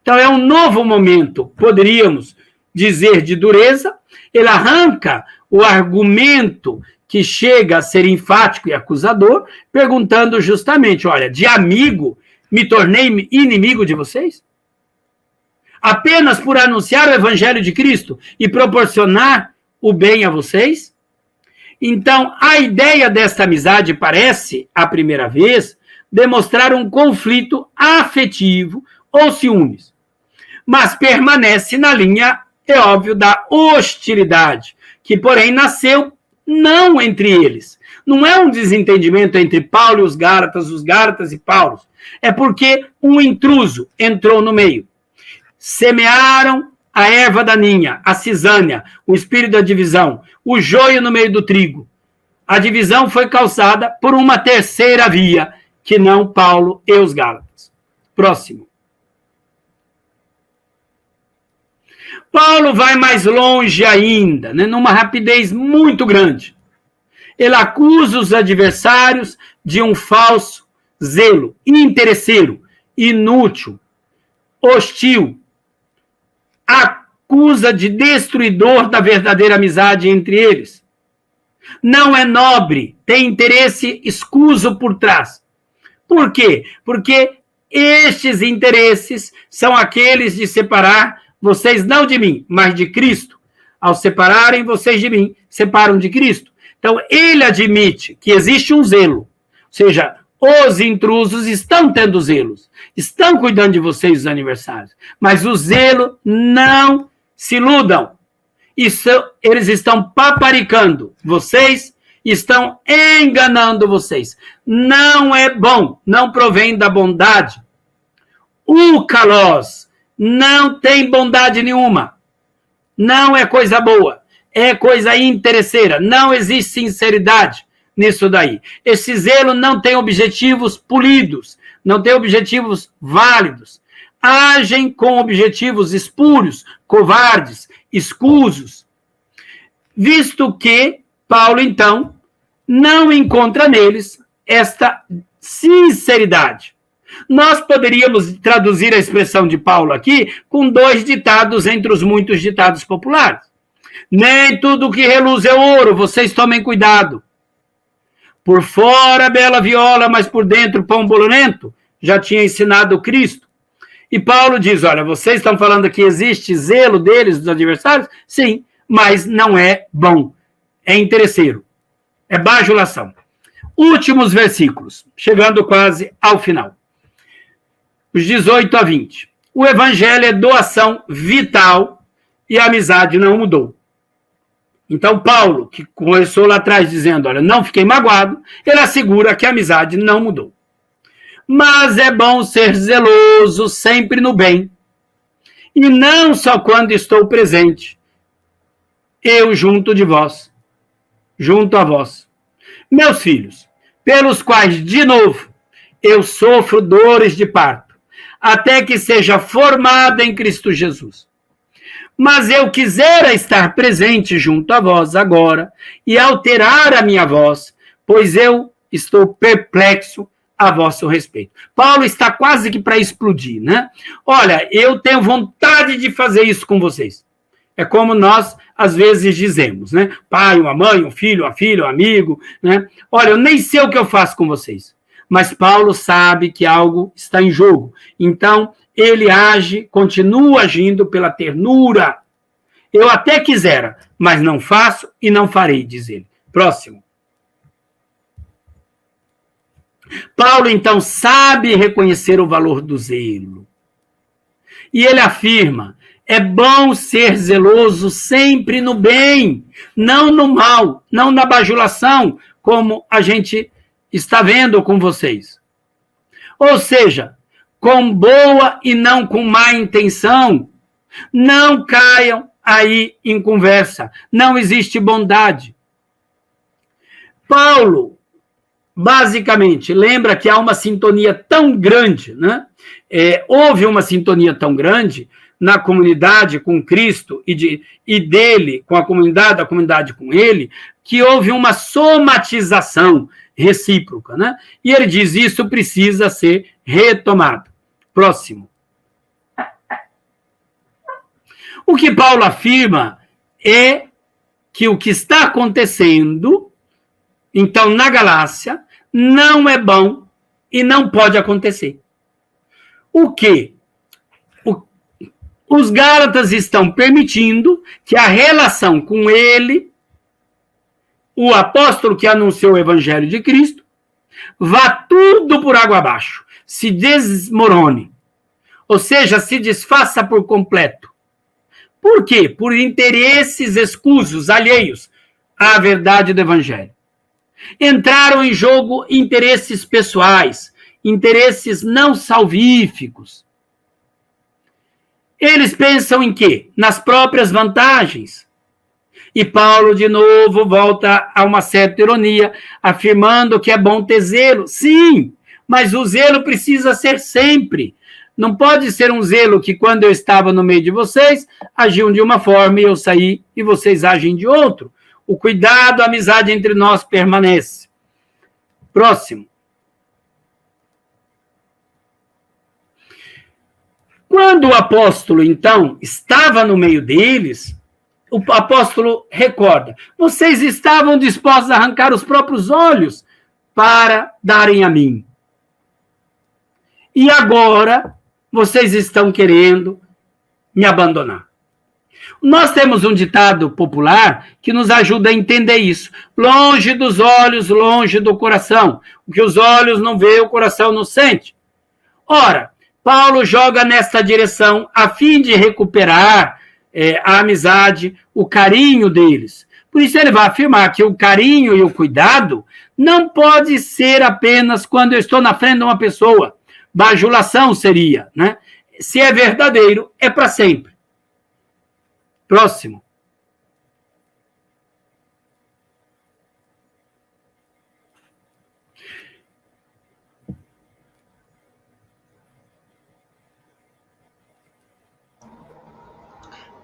Então, é um novo momento, poderíamos dizer, de dureza. Ele arranca o argumento que chega a ser enfático e acusador, perguntando justamente, olha, de amigo me tornei inimigo de vocês? Apenas por anunciar o evangelho de Cristo e proporcionar o bem a vocês? Então, a ideia desta amizade parece, à primeira vez, demonstrar um conflito afetivo ou ciúmes, mas permanece na linha, é óbvio, da hostilidade, que, porém, nasceu não entre eles. Não é um desentendimento entre Paulo e os Gálatas e Paulo. É porque um intruso entrou no meio. Semearam a erva daninha, a cisânia, o espírito da divisão, o joio no meio do trigo. A divisão foi causada por uma terceira via, que não Paulo e os Gálatas. Próximo. Paulo vai mais longe ainda, né, numa rapidez muito grande. Ele acusa os adversários de um falso zelo, interesseiro, inútil, hostil. Acusa de destruidor da verdadeira amizade entre eles. Não é nobre, tem interesse escuso por trás. Por quê? Porque estes interesses são aqueles de separar vocês não de mim, mas de Cristo. Ao separarem vocês de mim, separam de Cristo. Então, ele admite que existe um zelo. Ou seja, os intrusos estão tendo zelos. Estão cuidando de vocês os aniversários. Mas o zelo, não se iludam. Eles estão paparicando vocês, estão enganando vocês. Não é bom, não provém da bondade. O kalos não tem bondade nenhuma. Não é coisa boa. É coisa interesseira. Não existe sinceridade nisso daí. Esse zelo não tem objetivos polidos. Não tem objetivos válidos. Agem com objetivos espúrios, covardes, escusos. Visto que Paulo, então, não encontra neles esta sinceridade. Nós poderíamos traduzir a expressão de Paulo aqui com 2 ditados entre os muitos ditados populares. Nem tudo que reluz é ouro, vocês tomem cuidado. Por fora, bela viola, mas por dentro, pão bolorento, já tinha ensinado Cristo. E Paulo diz, olha, vocês estão falando que existe zelo deles, dos adversários? Sim, mas não é bom. É interesseiro. É bajulação. Últimos versículos, chegando quase ao final. Os 18 a 20. O evangelho é doação vital e a amizade não mudou. Então, Paulo, que começou lá atrás dizendo, olha, não fiquei magoado, ele assegura que a amizade não mudou. Mas é bom ser zeloso sempre no bem, e não só quando estou presente, eu junto a vós. Meus filhos, pelos quais, de novo, eu sofro dores de parto, até que seja formado em Cristo Jesus. Mas eu quisera estar presente junto a vós agora e alterar a minha voz, pois eu estou perplexo a vosso respeito. Paulo está quase que para explodir, né? Olha, eu tenho vontade de fazer isso com vocês. É como nós, às vezes, dizemos, né? Pai, uma mãe, um filho, uma filha, um amigo, né? Olha, eu nem sei o que eu faço com vocês. Mas Paulo sabe que algo está em jogo. Então, ele age, continua agindo pela ternura. Eu até quisera, mas não faço e não farei, diz ele. Próximo. Paulo, então, sabe reconhecer o valor do zelo. E ele afirma, é bom ser zeloso sempre no bem, não no mal, não na bajulação, como a gente está vendo com vocês. Ou seja, com boa e não com má intenção, não caiam aí em conversa, não existe bondade. Paulo, basicamente, lembra que há uma sintonia tão grande, né? Houve uma sintonia tão grande na comunidade com Cristo e dele com a comunidade com ele, que houve uma somatização recíproca, né? E ele diz, isso precisa ser retomado. Próximo. O que Paulo afirma é que o que está acontecendo, então, na Galácia, não é bom e não pode acontecer. O quê? Os Gálatas estão permitindo que a relação com ele, o apóstolo que anunciou o Evangelho de Cristo, vá tudo por água abaixo, se desmorone, ou seja, se desfaça por completo. Por quê? Por interesses escusos, alheios à verdade do Evangelho. Entraram em jogo interesses pessoais, interesses não salvíficos. Eles pensam em quê? Nas próprias vantagens. E Paulo, de novo, volta a uma certa ironia, afirmando que é bom ter zelo. Sim, mas o zelo precisa ser sempre. Não pode ser um zelo que, quando eu estava no meio de vocês, agiam de uma forma e eu saí e vocês agem de outro. O cuidado, a amizade entre nós permanece. Próximo. Quando o apóstolo, então, estava no meio deles, o apóstolo recorda, vocês estavam dispostos a arrancar os próprios olhos para darem a mim. E agora, vocês estão querendo me abandonar. Nós temos um ditado popular que nos ajuda a entender isso. Longe dos olhos, longe do coração. O que os olhos não veem, o coração não sente. Ora, Paulo joga nesta direção a fim de recuperar a amizade, o carinho deles. Por isso ele vai afirmar que o carinho e o cuidado não pode ser apenas quando eu estou na frente de uma pessoa. Bajulação seria, né? Se é verdadeiro, é para sempre. Próximo.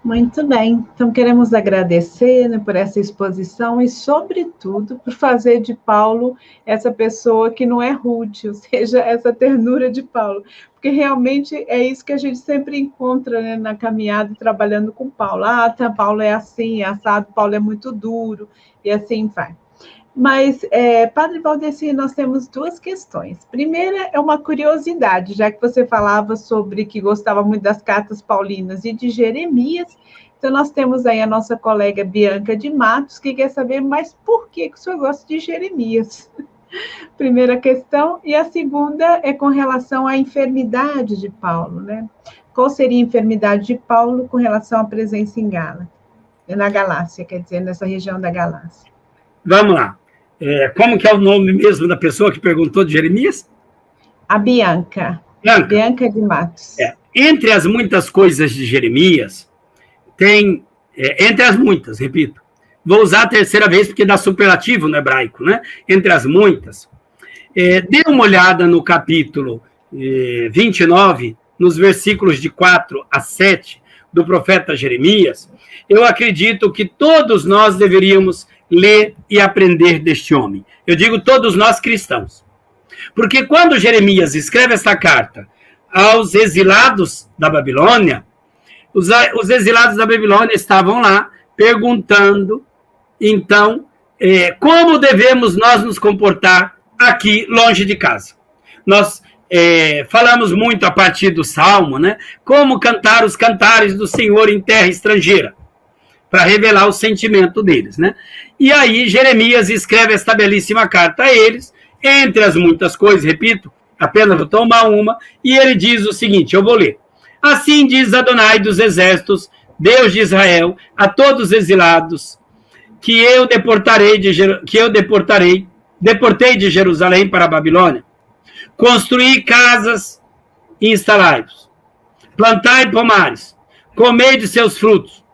Muito bem, então queremos agradecer, né, por essa exposição e, sobretudo, por fazer de Paulo essa pessoa que não é rude, ou seja, essa ternura de Paulo, porque realmente é isso que a gente sempre encontra, né, na caminhada, trabalhando com Paulo. Tá, Paulo é assim, é assado, Paulo é muito duro, e assim vai. Mas, Padre Valdeci, nós temos duas questões. Primeira é uma curiosidade, já que você falava sobre que gostava muito das cartas paulinas e de Jeremias, então nós temos aí a nossa colega Bianca de Matos, que quer saber, mas por que o senhor gosta de Jeremias? Primeira questão. E a segunda é com relação à enfermidade de Paulo, né? Qual seria a enfermidade de Paulo com relação à presença em na Galácia, quer dizer, nessa região da Galácia? Vamos lá. Como que é o nome mesmo da pessoa que perguntou de Jeremias? A Bianca. Bianca de Matos. Entre as muitas coisas de Jeremias, tem... entre as muitas, repito. Vou usar a terceira vez porque dá superlativo no hebraico, né? Entre as muitas. Dê uma olhada no capítulo 29, nos versículos de 4 a 7 do profeta Jeremias. Eu acredito que todos nós deveríamos ler e aprender deste homem. Eu digo todos nós cristãos. Porque quando Jeremias escreve esta carta aos exilados da Babilônia, os exilados da Babilônia estavam lá perguntando, então, como devemos nós nos comportar aqui longe de casa. Nós falamos muito a partir do Salmo, né? Como cantar os cantares do Senhor em terra estrangeira, para revelar o sentimento deles, né? E aí Jeremias escreve esta belíssima carta a eles, entre as muitas coisas, repito, apenas vou tomar uma, e ele diz o seguinte, eu vou ler. Assim diz Adonai dos exércitos, Deus de Israel, a todos os exilados, que eu deportei de Jerusalém para a Babilônia. Construí casas e instalai-vos. Plantai pomares, comei de seus frutos.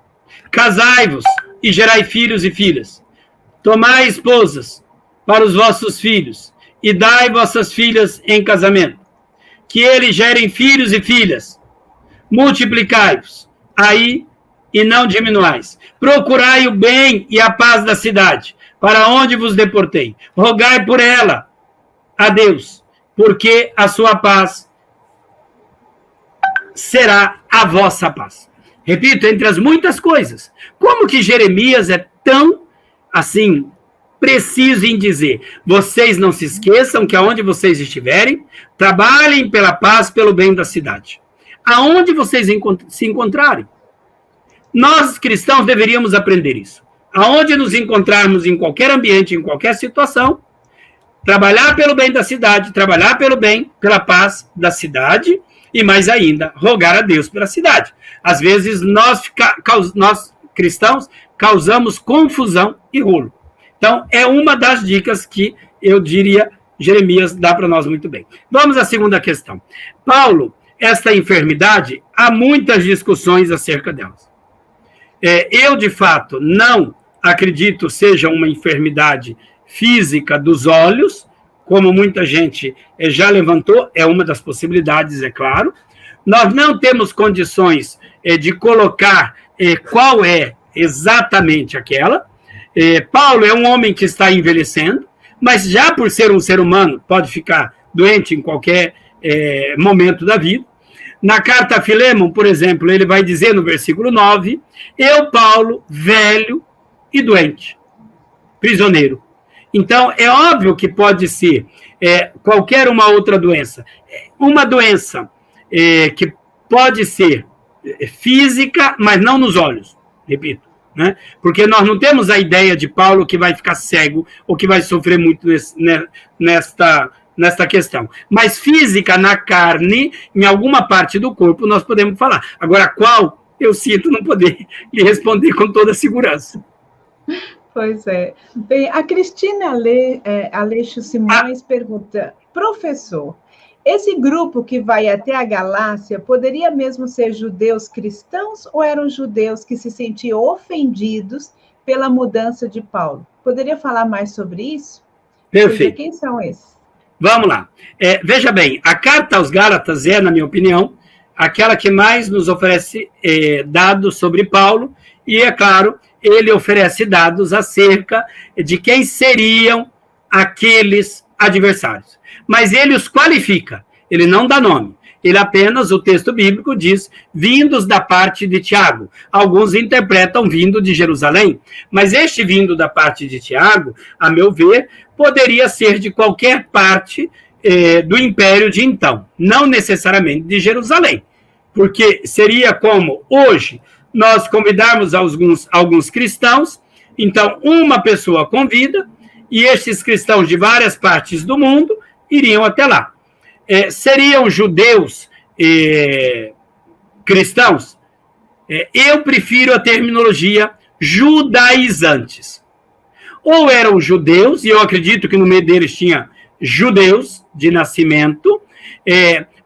Casai-vos e gerai filhos e filhas. Tomai esposas para os vossos filhos e dai vossas filhas em casamento. Que eles gerem filhos e filhas. multiplicai-vos aí e não diminuais. Procurai o bem e a paz da cidade, para onde vos deportei. Rogai por ela a Deus, porque a sua paz será a vossa paz. Repito, entre as muitas coisas. Como que Jeremias é tão, assim, preciso em dizer: vocês não se esqueçam que aonde vocês estiverem, trabalhem pela paz, pelo bem da cidade. Aonde vocês se encontrarem. Nós, cristãos, deveríamos aprender isso. Aonde nos encontrarmos, em qualquer ambiente, em qualquer situação, trabalhar pelo bem da cidade, trabalhar pelo bem, pela paz da cidade, e mais ainda, rogar a Deus pela cidade. Às vezes, nós cristãos, causamos confusão e rolo. Então, é uma das dicas que eu diria Jeremias dá para nós muito bem. Vamos à segunda questão. Paulo, esta enfermidade, há muitas discussões acerca delas. Eu, de fato, não acredito seja uma enfermidade física dos olhos, como muita gente já levantou, é uma das possibilidades, é claro. Nós não temos condições de colocar qual é exatamente aquela. Paulo é um homem que está envelhecendo, mas já por ser um ser humano, pode ficar doente em qualquer momento da vida. Na carta a Filemon, por exemplo, ele vai dizer no versículo 9, eu, Paulo, velho e doente, prisioneiro. Então, é óbvio que pode ser qualquer uma outra doença. Uma doença que pode ser física, mas não nos olhos, repito. Né? Porque nós não temos a ideia de Paulo que vai ficar cego ou que vai sofrer muito nesta questão. Mas física, na carne, em alguma parte do corpo, nós podemos falar. Agora, qual? Eu sinto não poder lhe responder com toda segurança. Pois é. Bem, a Cristina Aleixo Simões pergunta, professor, esse grupo que vai até a Galácia poderia mesmo ser judeus cristãos ou eram judeus que se sentiam ofendidos pela mudança de Paulo? Poderia falar mais sobre isso? Perfeito. Quem são esses? Vamos lá. Veja bem, a carta aos Gálatas na minha opinião, aquela que mais nos oferece dados sobre Paulo, e, é claro, ele oferece dados acerca de quem seriam aqueles adversários. Mas ele os qualifica, ele não dá nome. Ele apenas, o texto bíblico diz, vindos da parte de Tiago. Alguns interpretam vindo de Jerusalém, mas este vindo da parte de Tiago, a meu ver, poderia ser de qualquer parte do império de então, não necessariamente de Jerusalém, porque seria como hoje nós convidarmos alguns cristãos, então uma pessoa convida, e estes cristãos de várias partes do mundo iriam até lá. Seriam judeus cristãos? Eu prefiro a terminologia judaizantes. Ou eram judeus, e eu acredito que no meio deles tinha judeus de nascimento,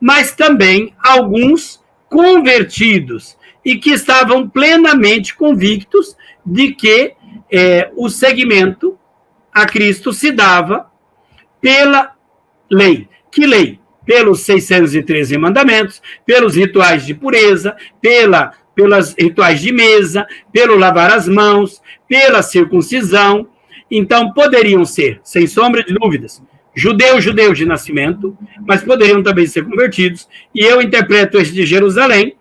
mas também alguns convertidos, e que estavam plenamente convictos de que o seguimento a Cristo se dava pela lei. Que lei? Pelos 613 mandamentos, pelos rituais de pureza, pelos rituais de mesa, pelo lavar as mãos, pela circuncisão. Então, poderiam ser, sem sombra de dúvidas, judeus de nascimento, mas poderiam também ser convertidos. E eu interpreto esse de Jerusalém,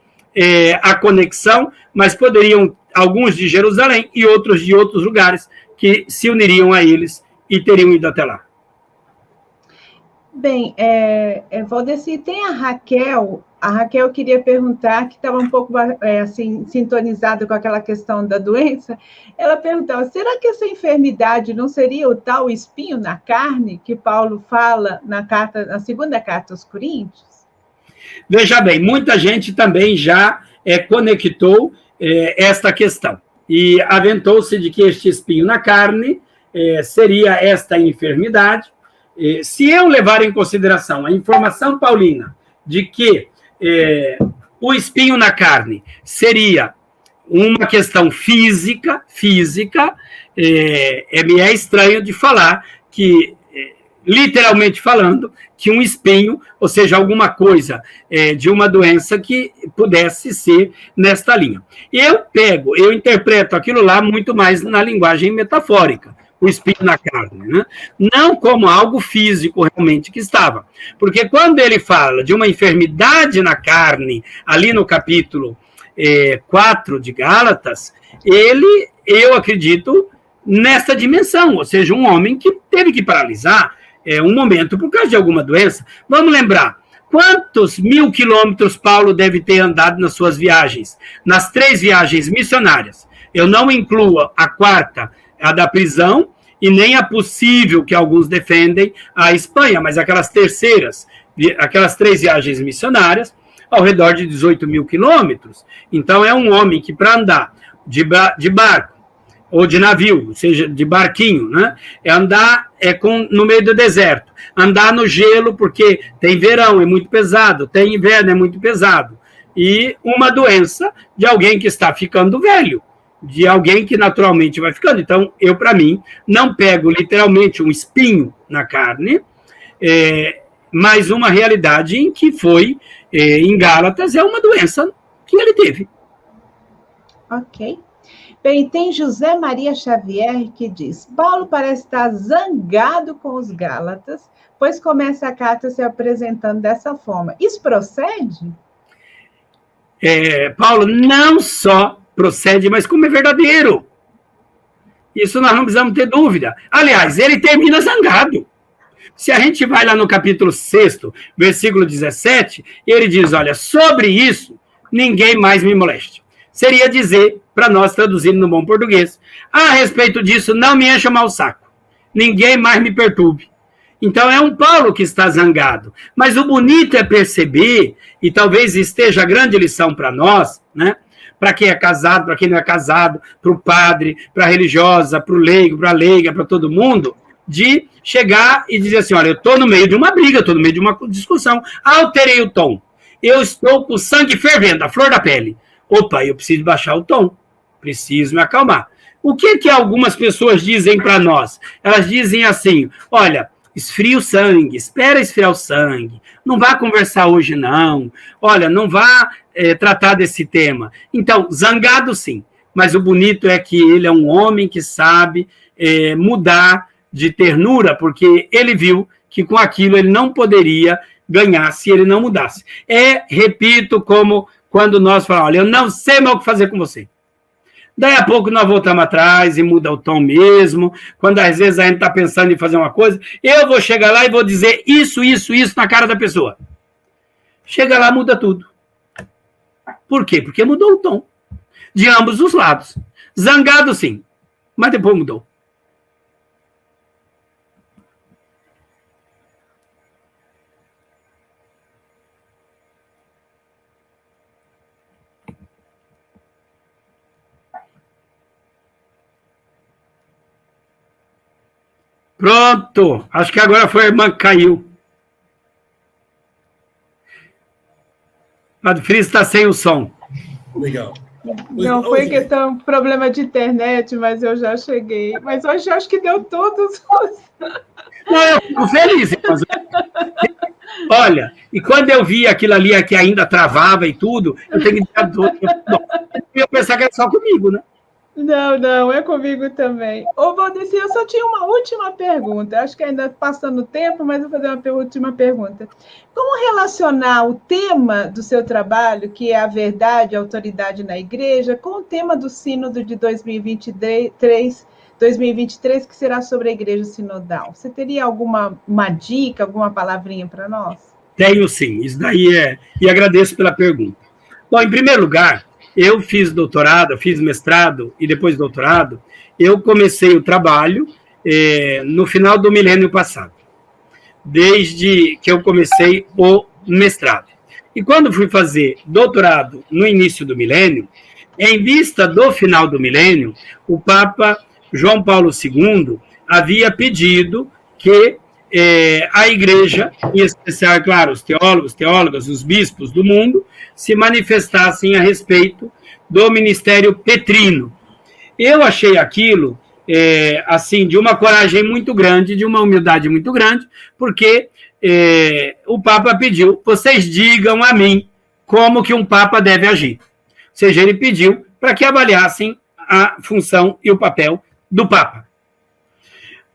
a conexão, mas poderiam alguns de Jerusalém e outros de outros lugares que se uniriam a eles e teriam ido até lá. Bem, Valdeci, tem a Raquel queria perguntar, que estava um pouco assim, sintonizada com aquela questão da doença, ela perguntava, será que essa enfermidade não seria o tal espinho na carne que Paulo fala na segunda carta aos Coríntios? Veja bem, muita gente também já conectou esta questão, e aventou-se de que este espinho na carne seria esta enfermidade. Se eu levar em consideração a informação paulina de que o espinho na carne seria uma questão física, me é estranho de falar que literalmente falando, que um espinho, ou seja, alguma coisa de uma doença que pudesse ser nesta linha. Eu interpreto aquilo lá muito mais na linguagem metafórica, o espinho na carne, né? Não como algo físico realmente que estava. Porque quando ele fala de uma enfermidade na carne, ali no capítulo 4 de Gálatas, eu acredito, nessa dimensão, ou seja, um homem que teve que paralisar um momento por causa de alguma doença. Vamos lembrar, quantos 1000 quilômetros Paulo deve ter andado nas suas viagens, nas 3 viagens missionárias? Eu não incluo a 4ª, a da prisão, e nem a possível, que alguns defendem, a Espanha, mas aquelas 3 viagens missionárias, ao redor de 18 mil quilômetros. Então, é um homem que, para andar de barco, ou de navio, ou seja, de barquinho, né? Andar no meio do deserto, andar no gelo, porque tem verão, é muito pesado, tem inverno, é muito pesado, e uma doença de alguém que está ficando velho, de alguém que naturalmente vai ficando. Então, para mim, não pego literalmente um espinho na carne, mas uma realidade em que foi, em Gálatas, é uma doença que ele teve. Ok. Bem, tem José Maria Xavier que diz: Paulo parece estar zangado com os Gálatas, pois começa a carta se apresentando dessa forma. Isso procede? Paulo não só procede, mas como é verdadeiro. Isso nós não precisamos ter dúvida. Aliás, ele termina zangado. Se a gente vai lá no capítulo 6, versículo 17, ele diz, olha, sobre isso, ninguém mais me moleste. Seria dizer, para nós traduzindo no bom português, a respeito disso, não me encha mal o saco. Ninguém mais me perturbe. Então, é um Paulo que está zangado. Mas o bonito é perceber, e talvez esteja a grande lição para nós, né? Para quem é casado, para quem não é casado, para o padre, para a religiosa, para o leigo, para a leiga, para todo mundo, de chegar e dizer assim, olha, eu estou no meio de uma briga, estou no meio de uma discussão, alterei o tom. Eu estou com o sangue fervendo, a flor da pele. Opa, eu preciso baixar o tom, preciso me acalmar. O que algumas pessoas dizem para nós? Elas dizem assim, olha, esfria o sangue, espera esfriar o sangue, não vá conversar hoje não, olha, não vá tratar desse tema. Então, zangado sim, mas o bonito é que ele é um homem que sabe mudar de ternura, porque ele viu que com aquilo ele não poderia ganhar se ele não mudasse. Repito, como quando nós falamos, olha, eu não sei mais o que fazer com você. Daí a pouco nós voltamos atrás e muda o tom mesmo. Quando às vezes a gente está pensando em fazer uma coisa, eu vou chegar lá e vou dizer isso na cara da pessoa. Chega lá, muda tudo. Por quê? Porque mudou o tom. De ambos os lados. Zangado sim, mas depois mudou. Pronto, acho que agora foi a irmã que caiu. Padre Friso está sem o som. Legal. Não foi questão, problema de internet, mas eu já cheguei. Mas hoje eu acho que deu todos os... Não, eu fico feliz. Mas... Olha, e quando eu vi aquilo ali que ainda travava e tudo, eu tenho que dizer tudo. Eu pensar que era só comigo, né? Não, é comigo também. Ô, Valdeci, eu só tinha uma última pergunta. Acho que ainda passando o tempo, mas vou fazer uma última pergunta. Como relacionar o tema do seu trabalho, que é a verdade e a autoridade na igreja, com o tema do sínodo de 2023, que será sobre a igreja sinodal? Você teria alguma dica, alguma palavrinha para nós? Tenho sim, isso daí e agradeço pela pergunta. Bom, em primeiro lugar, eu fiz doutorado, fiz mestrado e depois doutorado. Eu comecei o trabalho no final do milênio passado, desde que eu comecei o mestrado. E quando fui fazer doutorado no início do milênio, em vista do final do milênio, o Papa João Paulo II havia pedido que a igreja, em especial, claro, os teólogos, teólogas, os bispos do mundo, se manifestassem a respeito do ministério petrino. Eu achei aquilo assim, de uma coragem muito grande, de uma humildade muito grande, porque o Papa pediu, vocês digam a mim como que um Papa deve agir. Ou seja, ele pediu para que avaliassem a função e o papel do Papa.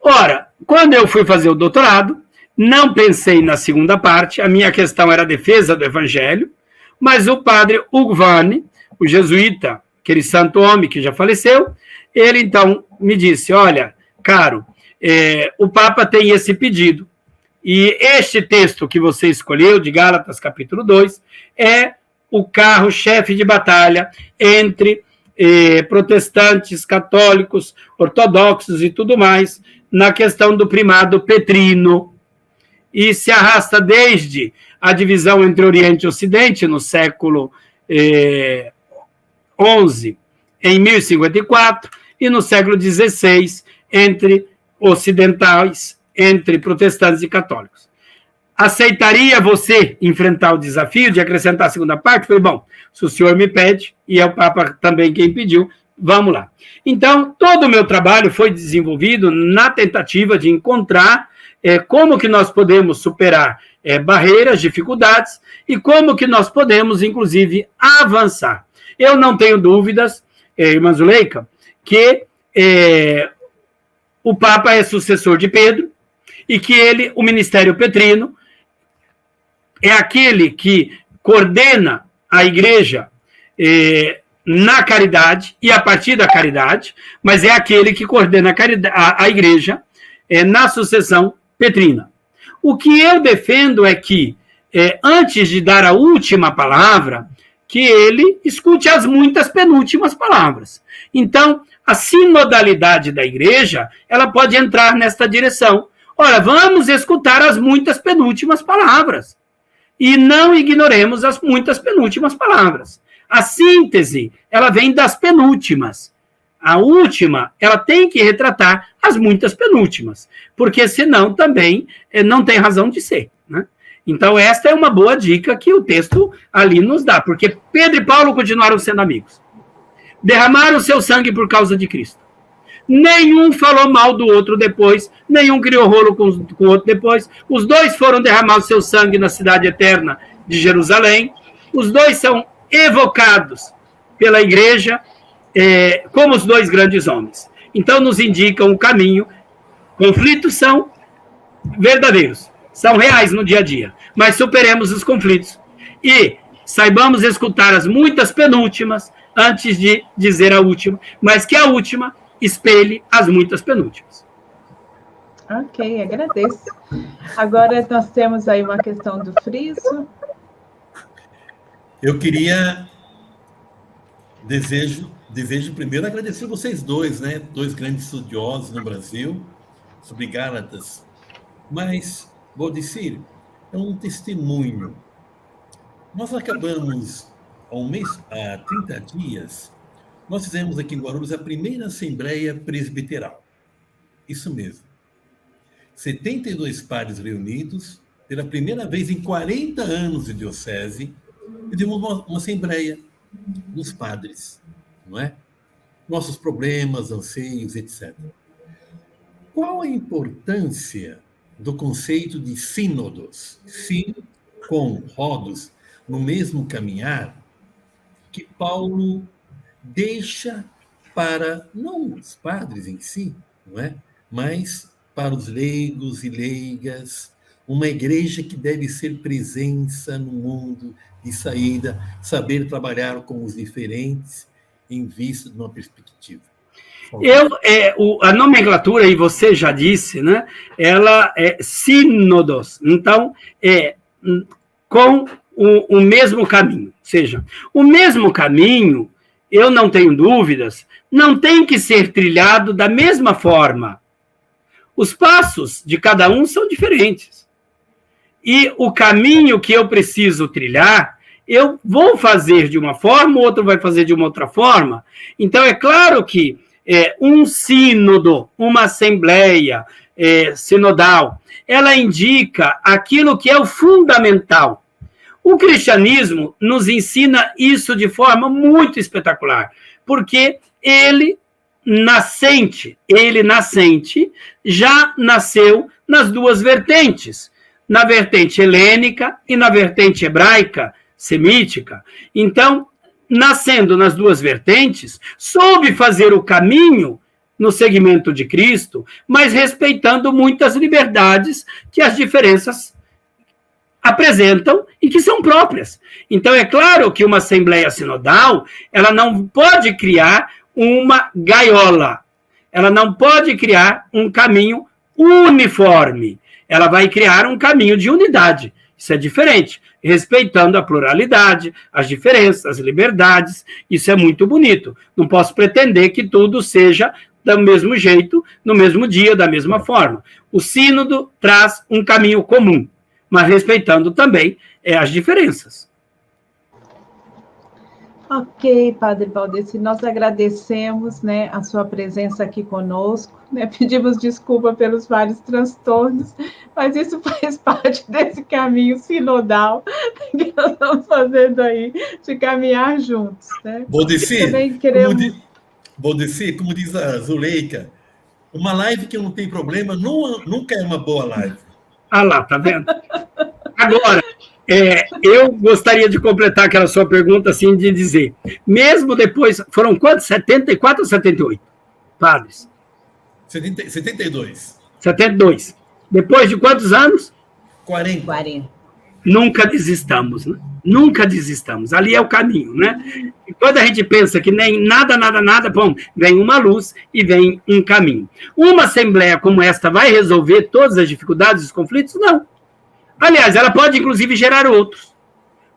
Ora, quando eu fui fazer o doutorado, não pensei na segunda parte, a minha questão era a defesa do Evangelho, mas o padre Hugo Vane, o jesuíta, aquele santo homem que já faleceu, ele então me disse, olha, caro, o Papa tem esse pedido, e este texto que você escolheu, de Gálatas capítulo 2, é o carro-chefe de batalha entre protestantes, católicos, ortodoxos e tudo mais, na questão do primado petrino, e se arrasta desde a divisão entre Oriente e Ocidente, no século XI, em 1054, e no século XVI, entre ocidentais, entre protestantes e católicos. Aceitaria você enfrentar o desafio de acrescentar a segunda parte? Falei, bom, se o senhor me pede, e é o Papa também quem pediu, vamos lá. Então, todo o meu trabalho foi desenvolvido na tentativa de encontrar como que nós podemos superar barreiras, dificuldades, e como que nós podemos, inclusive, avançar. Eu não tenho dúvidas, irmã Zuleika, que o Papa é sucessor de Pedro, e que o ministério petrino, é aquele que coordena a igreja na caridade e a partir da caridade, mas é aquele que coordena a igreja na sucessão petrina. O que eu defendo é que, antes de dar a última palavra, que ele escute as muitas penúltimas palavras. Então, a sinodalidade da igreja, ela pode entrar nesta direção. Ora, vamos escutar as muitas penúltimas palavras. E não ignoremos as muitas penúltimas palavras. A síntese, ela vem das penúltimas. A última, ela tem que retratar as muitas penúltimas, porque senão também não tem razão de ser, né? Então, esta é uma boa dica que o texto ali nos dá, porque Pedro e Paulo continuaram sendo amigos. Derramaram seu sangue por causa de Cristo. Nenhum falou mal do outro depois, nenhum criou rolo com o outro depois. Os dois foram derramar o seu sangue na cidade eterna de Jerusalém. Os dois são evocados pela igreja como os dois grandes homens. Então, nos indicam o caminho. Conflitos são verdadeiros, são reais no dia a dia, mas superemos os conflitos e saibamos escutar as muitas penúltimas antes de dizer a última, mas que a última espelhe as muitas penúltimas. Ok, agradeço. Agora nós temos aí uma questão do Friso. Eu queria... Desejo primeiro agradecer vocês dois, né? Dois grandes estudiosos no Brasil, sobre Gálatas. Mas, vou dizer, é um testemunho. Nós acabamos, há 30 dias, nós fizemos aqui em Guarulhos a primeira Assembleia Presbiteral. Isso mesmo. 72 padres reunidos, pela primeira vez em 40 anos de diocese, fizemos uma assembleia dos padres, não é? Nossos problemas, anseios, etc. Qual a importância do conceito de sínodos? Sim, com rodos, no mesmo caminhar, que Paulo deixa para, não os padres em si, não é? Mas para os leigos e leigas, uma igreja que deve ser presença no mundo de saída, saber trabalhar com os diferentes em vista de uma perspectiva. A nomenclatura, e você já disse, né? Ela é sínodos, então com o mesmo caminho. Ou seja, o mesmo caminho, eu não tenho dúvidas, não tem que ser trilhado da mesma forma. Os passos de cada um são diferentes. E o caminho que eu preciso trilhar, eu vou fazer de uma forma, o outro vai fazer de uma outra forma. Então, é claro que um sínodo, uma assembleia sinodal, ela indica aquilo que é o fundamental. O cristianismo nos ensina isso de forma muito espetacular, porque ele nascente, ele nascente, já nasceu nas duas vertentes, na vertente helênica e na vertente hebraica, semítica. Então, nascendo nas duas vertentes, soube fazer o caminho no segmento de Cristo, mas respeitando muitas liberdades que as diferenças apresentam e que são próprias. Então, é claro que uma Assembleia Sinodal, ela não pode criar uma gaiola, ela não pode criar um caminho uniforme, ela vai criar um caminho de unidade. Isso é diferente, respeitando a pluralidade, as diferenças, as liberdades, isso é muito bonito. Não posso pretender que tudo seja do mesmo jeito, no mesmo dia, da mesma forma. O sínodo traz um caminho comum, mas respeitando também as diferenças. Ok, Padre Valdeci, nós agradecemos, né, a sua presença aqui conosco, né, pedimos desculpa pelos vários transtornos, mas isso faz parte desse caminho sinodal que nós estamos fazendo aí, de caminhar juntos. Né? Valdeci, queremos... como diz a Zuleika, uma live que não tem problema nunca é uma boa live. Ah lá, tá vendo? Agora, eu gostaria de completar aquela sua pergunta, assim, de dizer, mesmo depois, foram quantos? 74 ou 78 padres? 72. 72. Depois de quantos anos? 40. Nunca desistamos, né? Nunca desistamos. Ali é o caminho, né? E quando a gente pensa que nem nada, bom, vem uma luz e vem um caminho. Uma assembleia como esta vai resolver todas as dificuldades e os conflitos? Não. Aliás, ela pode, inclusive, gerar outros.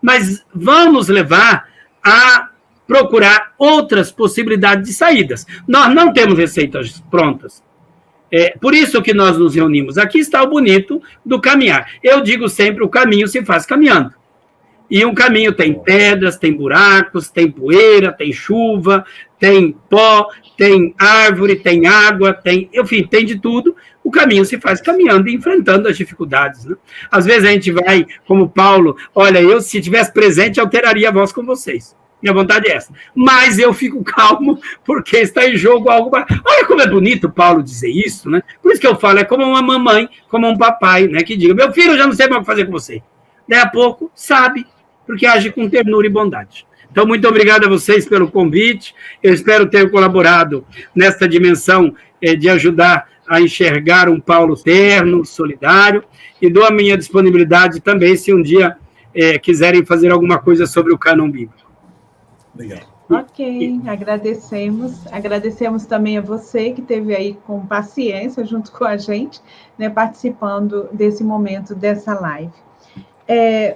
Mas vamos levar a procurar outras possibilidades de saídas. Nós não temos receitas prontas. Por isso que nós nos reunimos. Aqui está o bonito do caminhar. Eu digo sempre, o caminho se faz caminhando. E um caminho tem pedras, tem buracos, tem poeira, tem chuva, tem pó, tem árvore, tem água, enfim, tem de tudo. O caminho se faz caminhando e enfrentando as dificuldades. Né? Às vezes a gente vai, como Paulo, olha, eu se tivesse presente, alteraria a voz com vocês. Minha vontade é essa. Mas eu fico calmo, porque está em jogo algo... Olha como é bonito Paulo dizer isso, né? Por isso que eu falo, é como uma mamãe, como um papai, né? Que diga, meu filho, eu já não sei mais o que fazer com você. Daí a pouco, sabe, porque age com ternura e bondade. Então, muito obrigado a vocês pelo convite. Eu espero ter colaborado nesta dimensão de ajudar a enxergar um Paulo terno, solidário, e dou a minha disponibilidade também, se um dia quiserem fazer alguma coisa sobre o cânon bíblico. Legal. Ok, agradecemos também a você que esteve aí com paciência junto com a gente, né, participando desse momento, dessa live.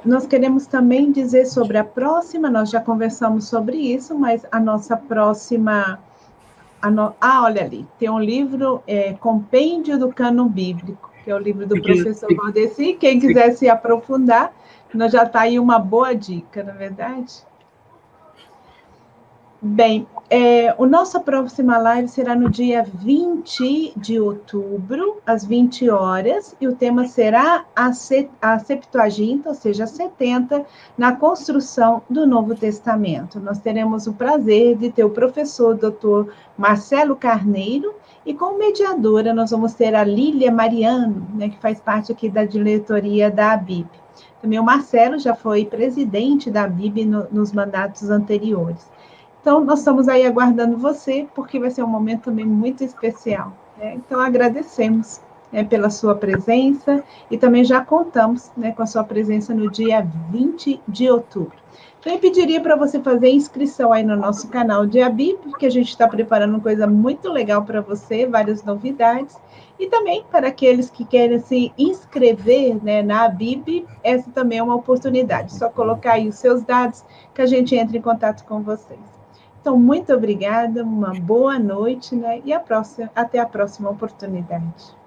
Nós queremos também dizer sobre a próxima, nós já conversamos sobre isso, mas a nossa próxima... olha ali, tem um livro, Compêndio do Cânon Bíblico, que é o livro do professor Valdeci. Quem quiser se aprofundar, nós já está aí uma boa dica, não é verdade? Bem, a nossa próxima live será no dia 20 de outubro, às 20 horas, e o tema será a Septuaginta, ou seja, a 70, na construção do Novo Testamento. Nós teremos o prazer de ter o professor Dr. Marcelo Carneiro, e como mediadora nós vamos ter a Lília Mariano, né, que faz parte aqui da diretoria da ABIB. Também o Marcelo já foi presidente da ABIB nos mandatos anteriores. Então, nós estamos aí aguardando você, porque vai ser um momento também muito especial. Né? Então, agradecemos pela sua presença e também já contamos com a sua presença no dia 20 de outubro. Então, eu pediria para você fazer inscrição aí no nosso canal de ABIB, porque a gente está preparando uma coisa muito legal para você, várias novidades. E também para aqueles que querem se inscrever na ABIB, essa também é uma oportunidade. Só colocar aí os seus dados que a gente entra em contato com vocês. Então, muito obrigada, uma boa noite, e até a próxima oportunidade.